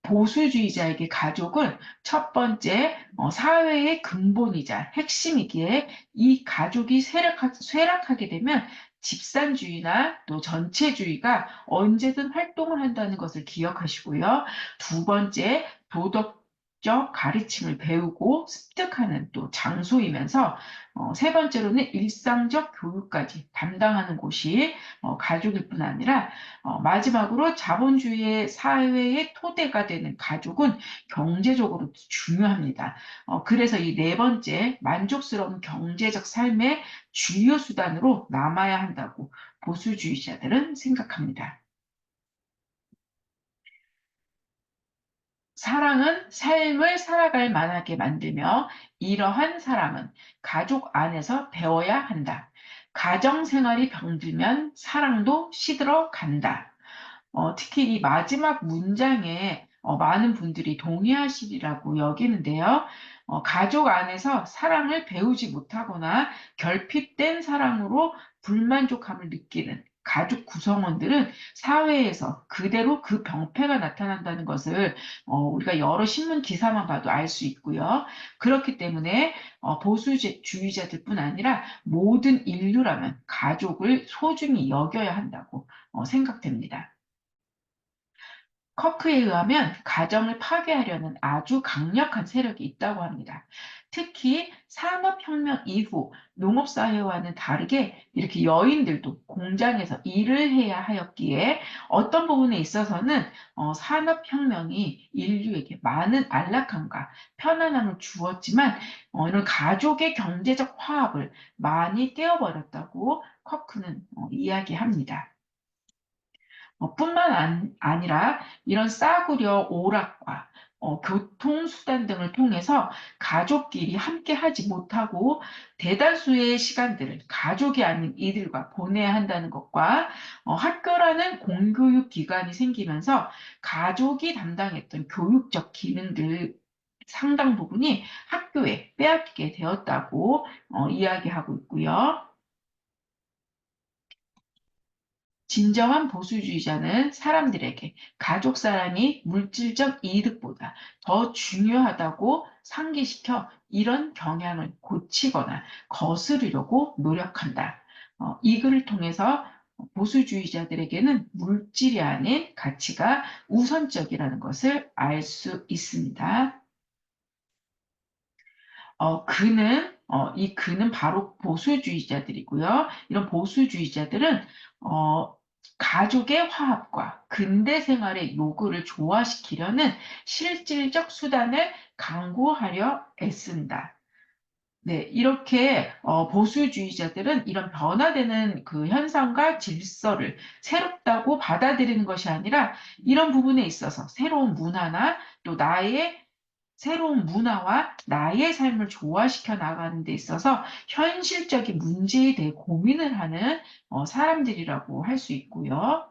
보수주의자에게 가족은 첫 번째 사회의 근본이자 핵심이기에 이 가족이 쇠락하게 되면 집산주의나 또 전체주의가 언제든 활동을 한다는 것을 기억하시고요. 두 번째, 도덕적 가르침을 배우고 습득하는 또 장소이면서 세 번째로는 일상적 교육까지 담당하는 곳이 가족일 뿐 아니라 마지막으로 자본주의 사회의 토대가 되는 가족은 경제적으로 중요합니다. 그래서 이 네 번째 만족스러운 경제적 삶의 주요 수단으로 남아야 한다고 보수주의자들은 생각합니다. 사랑은 삶을 살아갈 만하게 만들며 이러한 사랑은 가족 안에서 배워야 한다. 가정 생활이 병들면 사랑도 시들어 간다. 특히 이 마지막 문장에 많은 분들이 동의하시리라고 여기는데요. 가족 안에서 사랑을 배우지 못하거나 결핍된 사랑으로 불만족함을 느끼는 가족 구성원들은 사회에서 그대로 그 병폐가 나타난다는 것을 우리가 여러 신문 기사만 봐도 알 수 있고요. 그렇기 때문에 보수주의자들뿐 아니라 모든 인류라면 가족을 소중히 여겨야 한다고 생각됩니다. 커크에 의하면 가정을 파괴하려는 아주 강력한 세력이 있다고 합니다. 특히 산업혁명 이후 농업사회와는 다르게 이렇게 여인들도 공장에서 일을 해야 하였기에 어떤 부분에 있어서는 산업혁명이 인류에게 많은 안락함과 편안함을 주었지만 이런 가족의 경제적 화합을 많이 깨어버렸다고 커크는 이야기합니다. 뿐만 아니라 이런 싸구려 오락과 교통수단 등을 통해서 가족끼리 함께 하지 못하고 대다수의 시간들을 가족이 아닌 이들과 보내야 한다는 것과 학교라는 공교육 기관이 생기면서 가족이 담당했던 교육적 기능들 상당 부분이 학교에 빼앗기게 되었다고 이야기하고 있고요. 진정한 보수주의자는 사람들에게 가족 사랑이 물질적 이득보다 더 중요하다고 상기시켜 이런 경향을 고치거나 거스르려고 노력한다. 이 글을 통해서 보수주의자들에게는 물질이 아닌 가치가 우선적이라는 것을 알 수 있습니다. 이 그는 바로 보수주의자들이고요. 이런 보수주의자들은 어, 가족의 화합과 근대 생활의 요구를 조화시키려는 실질적 수단을 강구하려 애쓴다. 네, 이렇게 보수주의자들은 이런 변화되는 그 현상과 질서를 새롭다고 받아들이는 것이 아니라 이런 부분에 있어서 새로운 문화와 나의 삶을 조화시켜 나가는 데 있어서 현실적인 문제에 대해 고민을 하는 사람들이라고 할 수 있고요.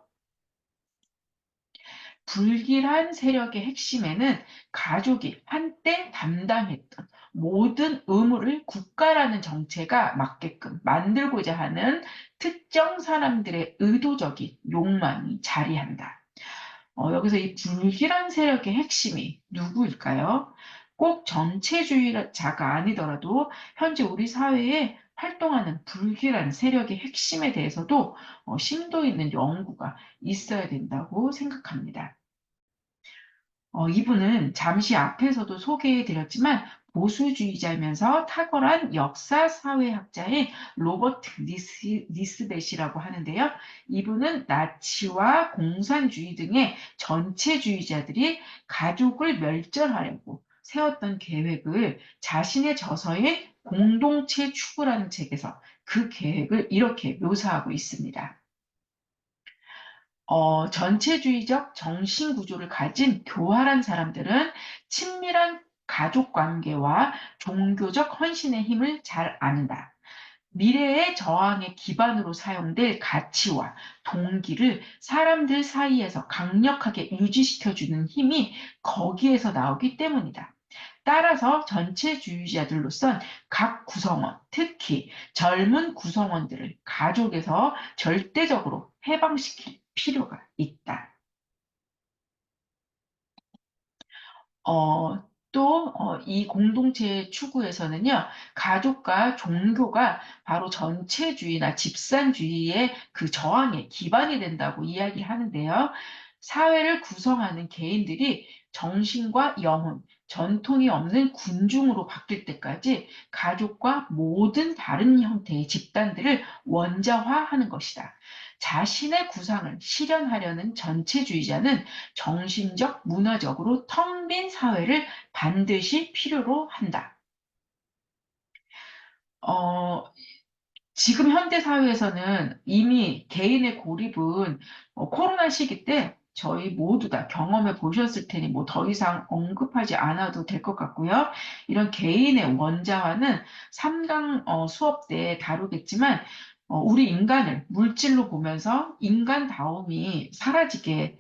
불길한 세력의 핵심에는 가족이 한때 담당했던 모든 의무를 국가라는 정체가 맞게끔 만들고자 하는 특정 사람들의 의도적인 욕망이 자리한다. 여기서 이 불길한 세력의 핵심이 누구일까요? 꼭 전체주의자가 아니더라도 현재 우리 사회에 활동하는 불길한 세력의 핵심에 대해서도 심도 있는 연구가 있어야 된다고 생각합니다. 이분은 잠시 앞에서도 소개해 드렸지만 보수주의자이면서 탁월한 역사 사회학자인 로버트 니스벳이라고 하는데요. 이분은 나치와 공산주의 등의 전체주의자들이 가족을 멸절하려고 세웠던 계획을 자신의 저서인 공동체 추구라는 책에서 그 계획을 이렇게 묘사하고 있습니다. 전체주의적 정신 구조를 가진 교활한 사람들은 친밀한 가족 관계와 종교적 헌신의 힘을 잘 안다. 미래의 저항의 기반으로 사용될 가치와 동기를 사람들 사이에서 강력하게 유지시켜주는 힘이 거기에서 나오기 때문이다. 따라서 전체주의자들로선 각 구성원, 특히 젊은 구성원들을 가족에서 절대적으로 해방시킬 필요가 있다. 이 공동체 추구에서는요, 가족과 종교가 바로 전체주의나 집산주의의 그 저항의 기반이 된다고 이야기하는데요. 사회를 구성하는 개인들이 정신과 영혼, 전통이 없는 군중으로 바뀔 때까지 가족과 모든 다른 형태의 집단들을 원자화하는 것이다. 자신의 구상을 실현하려는 전체주의자는 정신적, 문화적으로 텅 빈 사회를 반드시 필요로 한다. 어, 지금 현대 사회에서는 이미 개인의 고립은 코로나 시기 때 저희 모두 다 경험해 보셨을 테니 뭐 더 이상 언급하지 않아도 될 것 같고요. 이런 개인의 원자화는 3강 수업 때 다루겠지만 우리 인간을 물질로 보면서 인간다움이 사라지게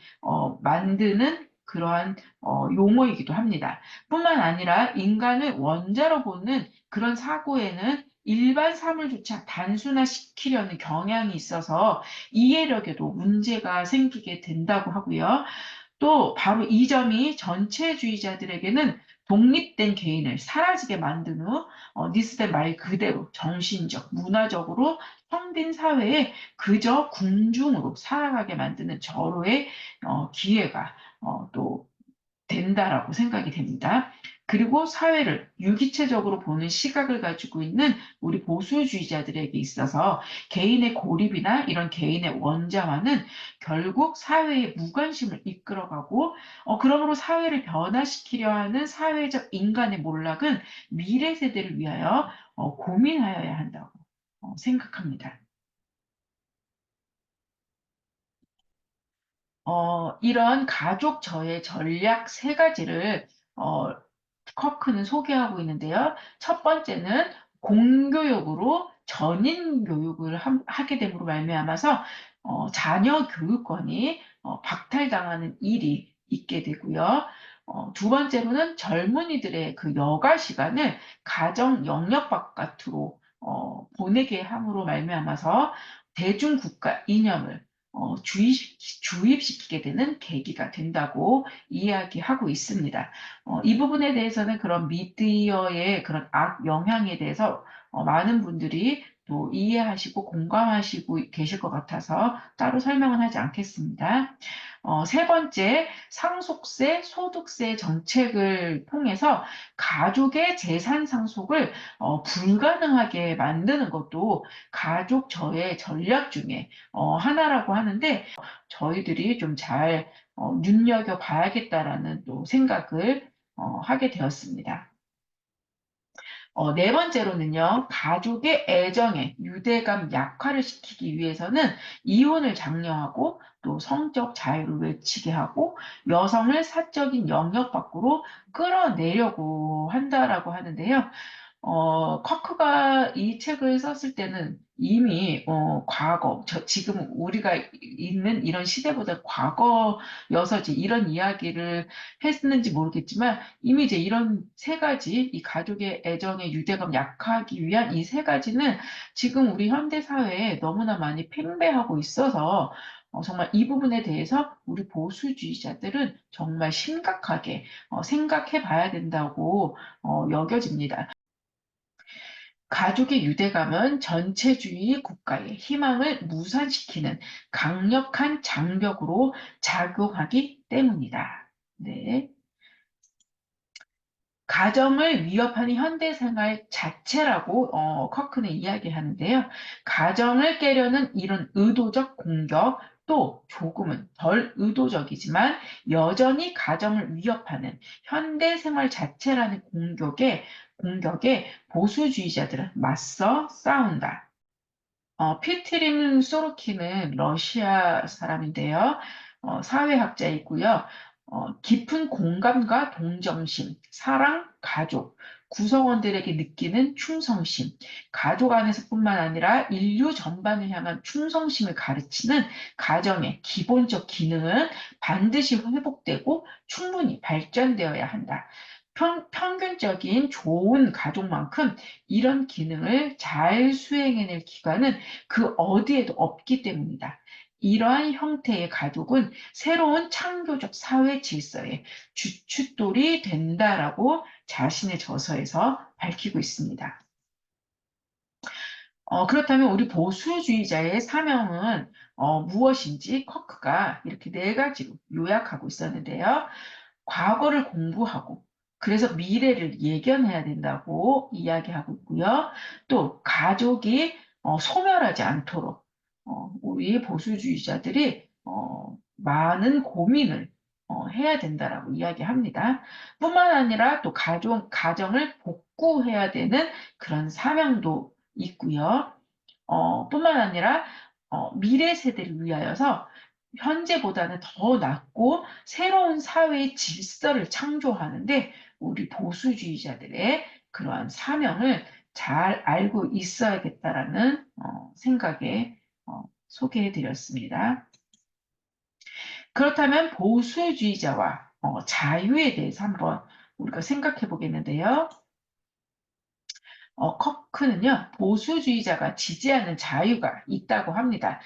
만드는 그러한 용어이기도 합니다. 뿐만 아니라 인간을 원자로 보는 그런 사고에는 일반 사물조차 단순화시키려는 경향이 있어서 이해력에도 문제가 생기게 된다고 하고요. 또 바로 이 점이 전체주의자들에게는 독립된 개인을 사라지게 만든 후 니스된 말 그대로 정신적, 문화적으로 형빈 사회에 그저 궁중으로 살아가게 만드는 절호의 기회가 또 된다라고 생각이 됩니다. 그리고 사회를 유기체적으로 보는 시각을 가지고 있는 우리 보수주의자들에게 있어서 개인의 고립이나 이런 개인의 원자화는 결국 사회의 무관심을 이끌어가고 그러므로 사회를 변화시키려 하는 사회적 인간의 몰락은 미래 세대를 위하여 고민하여야 한다고 생각합니다. 이런 가족 저해 전략 세 가지를 어, 커크는 소개하고 있는데요. 첫 번째는 공교육으로 전인 교육을 하게 됨으로 말미암아서 자녀 교육권이 박탈당하는 일이 있게 되고요. 두 번째로는 젊은이들의 그 여가 시간을 가정 영역 바깥으로 보내게 함으로 말미암아서 대중국가 이념을 주입시키게 되는 계기가 된다고 이야기하고 있습니다. 이 부분에 대해서는 그런 미디어의 그런 악 영향에 대해서 많은 분들이 또 이해하시고 공감하시고 계실 것 같아서 따로 설명은 하지 않겠습니다. 세 번째, 상속세, 소득세 정책을 통해서 가족의 재산 상속을 불가능하게 만드는 것도 가족 저해 전략 중에 하나라고 하는데 저희들이 좀 잘 눈여겨봐야겠다라는 또 생각을 하게 되었습니다. 네 번째로는요, 가족의 애정에 유대감 약화를 시키기 위해서는 이혼을 장려하고 또 성적 자유를 외치게 하고 여성을 사적인 영역 밖으로 끌어내려고 한다라고 하는데요. 커크가 이 책을 썼을 때는 이미 과거, 지금 우리가 있는 이런 시대보다 과거여서 이제 이런 이야기를 했는지 모르겠지만 이미 이제 이런 세 가지, 이 가족의 애정의 유대감 약화하기 위한 이 세 가지는 지금 우리 현대 사회에 너무나 많이 팽배하고 있어서 정말 이 부분에 대해서 우리 보수주의자들은 정말 심각하게 생각해 봐야 된다고 여겨집니다. 가족의 유대감은 전체주의 국가의 희망을 무산시키는 강력한 장벽으로 작용하기 때문이다. 네. 가정을 위협하는 현대 생활 자체라고 커크는 이야기하는데요. 가정을 깨려는 이런 의도적 공격, 또 조금은 덜 의도적이지만 여전히 가정을 위협하는 현대 생활 자체라는 공격에 보수주의자들은 맞서 싸운다. 피트림 소로키는 러시아 사람인데요. 사회학자이고요. 깊은 공감과 동정심, 사랑, 가족, 구성원들에게 느끼는 충성심, 가족 안에서뿐만 아니라 인류 전반을 향한 충성심을 가르치는 가정의 기본적 기능은 반드시 회복되고 충분히 발전되어야 한다. 평균적인 좋은 가족만큼 이런 기능을 잘 수행해낼 기관은 그 어디에도 없기 때문이다. 이러한 형태의 가족은 새로운 창조적 사회 질서의 주춧돌이 된다라고 자신의 저서에서 밝히고 있습니다. 그렇다면 우리 보수주의자의 사명은 무엇인지 커크가 이렇게 네 가지로 요약하고 있었는데요. 과거를 공부하고 그래서 미래를 예견해야 된다고 이야기하고 있고요. 또 가족이 소멸하지 않도록 우리 보수주의자들이 많은 고민을 해야 된다라고 이야기합니다. 뿐만 아니라 또 가정을 복구해야 되는 그런 사명도 있고요. 뿐만 아니라 미래 세대를 위하여서 현재보다는 더 낫고 새로운 사회의 질서를 창조하는데 우리 보수주의자들의 그러한 사명을 잘 알고 있어야겠다라는 생각에 소개해 드렸습니다. 그렇다면 보수주의자와 자유에 대해서 한번 우리가 생각해 보겠는데요. 커크는요, 보수주의자가 지지하는 자유가 있다고 합니다.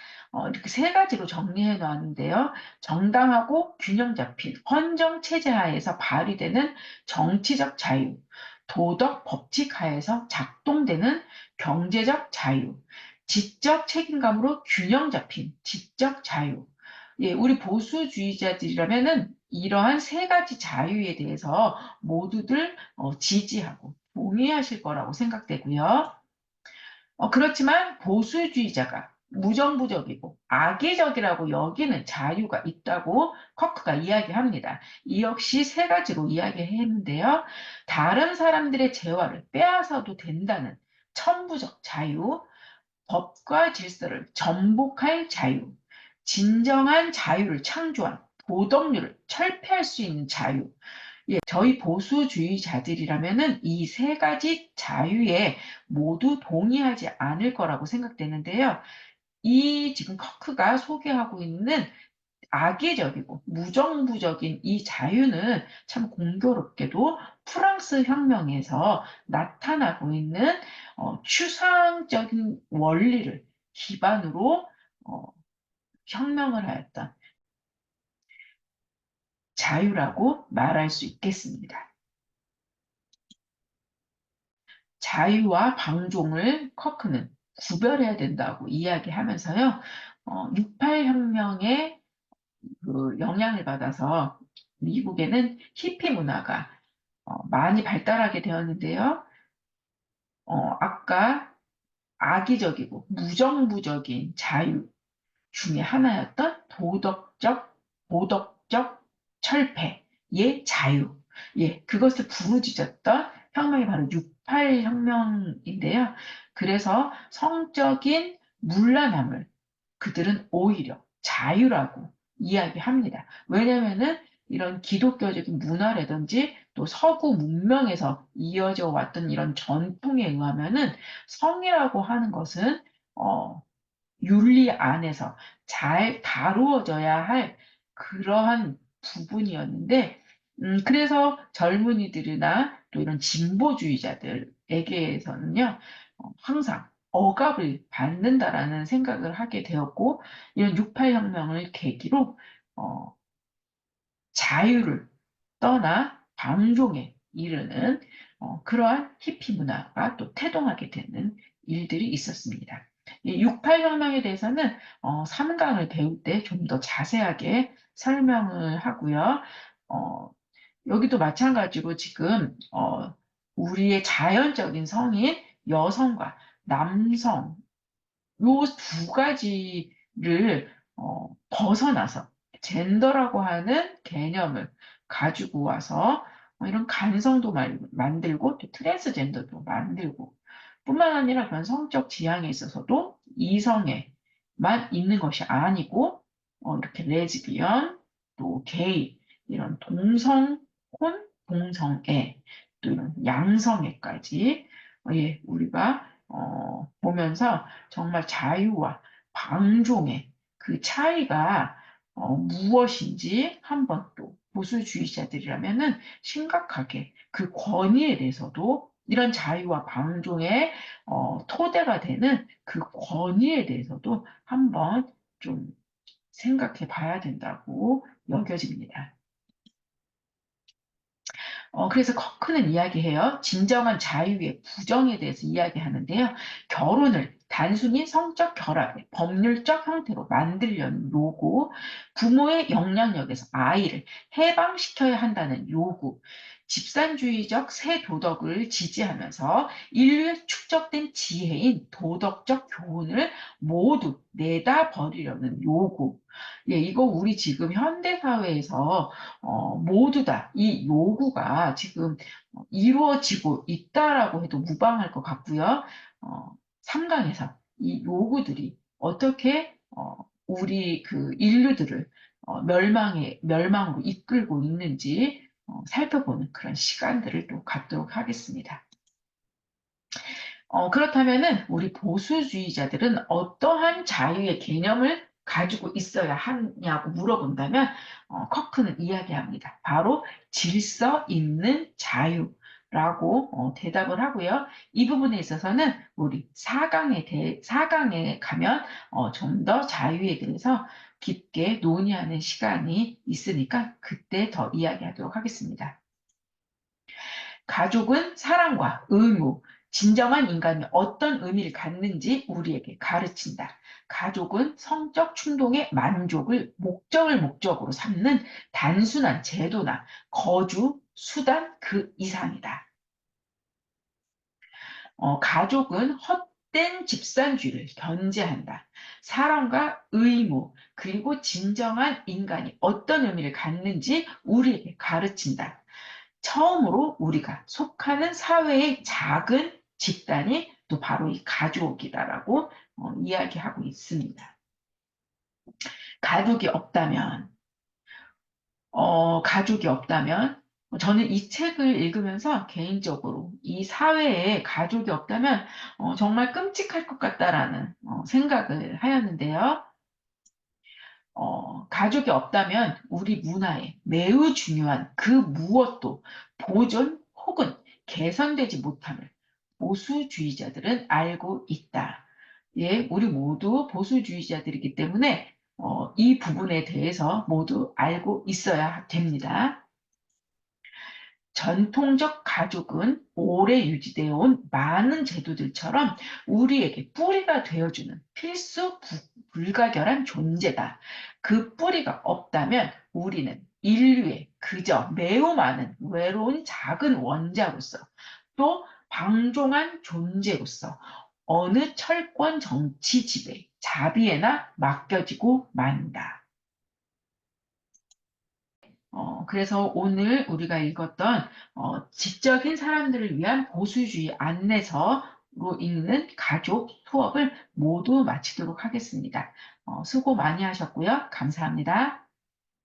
이렇게 세 가지로 정리해 놓았는데요. 정당하고 균형 잡힌 헌정 체제 하에서 발휘되는 정치적 자유, 도덕 법칙 하에서 작동되는 경제적 자유, 지적 책임감으로 균형 잡힌 지적 자유. 예, 우리 보수주의자들이라면은 이러한 세 가지 자유에 대해서 모두들 지지하고 동의하실 거라고 생각되고요. 그렇지만 보수주의자가 무정부적이고 악의적이라고 여기는 자유가 있다고 커크가 이야기합니다. 이 역시 세 가지로 이야기했는데요. 다른 사람들의 재화를 빼앗아도 된다는 천부적 자유, 법과 질서를 전복할 자유, 진정한 자유를 창조한 도덕률을 철폐할 수 있는 자유, 예, 저희 보수주의자들이라면은 이 세 가지 자유에 모두 동의하지 않을 거라고 생각되는데요. 이 지금 커크가 소개하고 있는 악의적이고 무정부적인 이 자유는 참 공교롭게도 프랑스 혁명에서 나타나고 있는 추상적인 원리를 기반으로 어, 혁명을 하였던 자유라고 말할 수 있겠습니다. 자유와 방종을 커크는 구별해야 된다고 이야기하면서요. 68 혁명의 그 영향을 받아서 미국에는 히피 문화가 많이 발달하게 되었는데요. 아까 악의적이고 무정부적인 자유 중에 하나였던 도덕적 철폐의 자유. 예, 그것을 부르짖었던 혁명이 바로 68 혁명인데요. 그래서 성적인 문란함을 그들은 오히려 자유라고 이야기합니다. 왜냐면은 이런 기독교적인 문화라든지 또 서구 문명에서 이어져 왔던 이런 전통에 의하면은 성이라고 하는 것은 어, 윤리 안에서 잘 다루어져야 할 그러한 부분이었는데, 그래서 젊은이들이나 또 이런 진보주의자들에게서는요, 항상 억압을 받는다라는 생각을 하게 되었고, 이런 68 혁명을 계기로, 어, 자유를 떠나 방종에 이르는 그러한 히피 문화가 또 태동하게 되는 일들이 있었습니다. 이 68 혁명에 대해서는 3강을 배울 때 좀 더 자세하게 설명을 하고요. 어, 여기도 마찬가지로 지금 우리의 자연적인 성인 여성과 남성 요 두 가지를 벗어나서 젠더라고 하는 개념을 가지고 와서 이런 간성도 만들고 또 트랜스젠더도 만들고 뿐만 아니라 그런 성적 지향에 있어서도 이성에만 있는 것이 아니고 이렇게 레즈비언 또 게이 이런 동성 혼 동성애 또 이런 양성애까지 예, 우리가 보면서 정말 자유와 방종의 그 차이가 무엇인지 한번 또 보수주의자들이라면은 심각하게 그 권위에 대해서도 이런 자유와 방종의 토대가 되는 그 권위에 대해서도 한번 좀 생각해 봐야 된다고 여겨집니다. 그래서 커크는 이야기해요. 진정한 자유의 부정에 대해서 이야기하는데요. 결혼을 단순히 성적 결합의 법률적 형태로 만들려는 요구, 부모의 영향력에서 아이를 해방시켜야 한다는 요구, 집산주의적 새 도덕을 지지하면서 인류의 축적된 지혜인 도덕적 교훈을 모두 내다 버리려는 요구. 예, 이거 우리 지금 현대 사회에서 모두 다 이 요구가 지금 이루어지고 있다라고 해도 무방할 것 같고요. 3강에서 이 요구들이 어떻게 우리 그 인류들을 멸망으로 이끌고 있는지 살펴보는 그런 시간들을 또 갖도록 하겠습니다. 그렇다면은 우리 보수주의자들은 어떠한 자유의 개념을 가지고 있어야 하냐고 물어본다면 커크는 이야기합니다. 바로 질서 있는 자유라고 라고 대답을 하고요. 이 부분에 있어서는 우리 4강에 가면 좀 더 자유에 대해서 깊게 논의하는 시간이 있으니까 그때 더 이야기하도록 하겠습니다. 가족은 사랑과 의무, 진정한 인간이 어떤 의미를 갖는지 우리에게 가르친다. 가족은 성적 충동의 만족을 목적으로 삼는 단순한 제도나 거주, 수단 그 이상이다. 가족은 헛된 집산주의를 견제한다. 사랑과 의무, 그리고 진정한 인간이 어떤 의미를 갖는지 우리에게 가르친다. 처음으로 우리가 속하는 사회의 작은 집단이 또 바로 이 가족이다라고 이야기하고 있습니다. 가족이 없다면, 가족이 없다면, 저는 이 책을 읽으면서 개인적으로 이 사회에 가족이 없다면 정말 끔찍할 것 같다라는 생각을 하였는데요. 가족이 없다면 우리 문화에 매우 중요한 그 무엇도 보존 혹은 개선되지 못함을 보수주의자들은 알고 있다. 예, 우리 모두 보수주의자들이기 때문에 이 부분에 대해서 모두 알고 있어야 됩니다. 전통적 가족은 오래 유지되어 온 많은 제도들처럼 우리에게 뿌리가 되어주는 필수 불가결한 존재다. 그 뿌리가 없다면 우리는 인류의 그저 매우 많은 외로운 작은 원자로서 또 방종한 존재로서 어느 철권 정치 지배, 자비에나 맡겨지고 만다. 그래서 오늘 우리가 읽었던 지적인 사람들을 위한 보수주의 안내서로 읽는 가족 수업을 모두 마치도록 하겠습니다. 수고 많이 하셨고요. 감사합니다.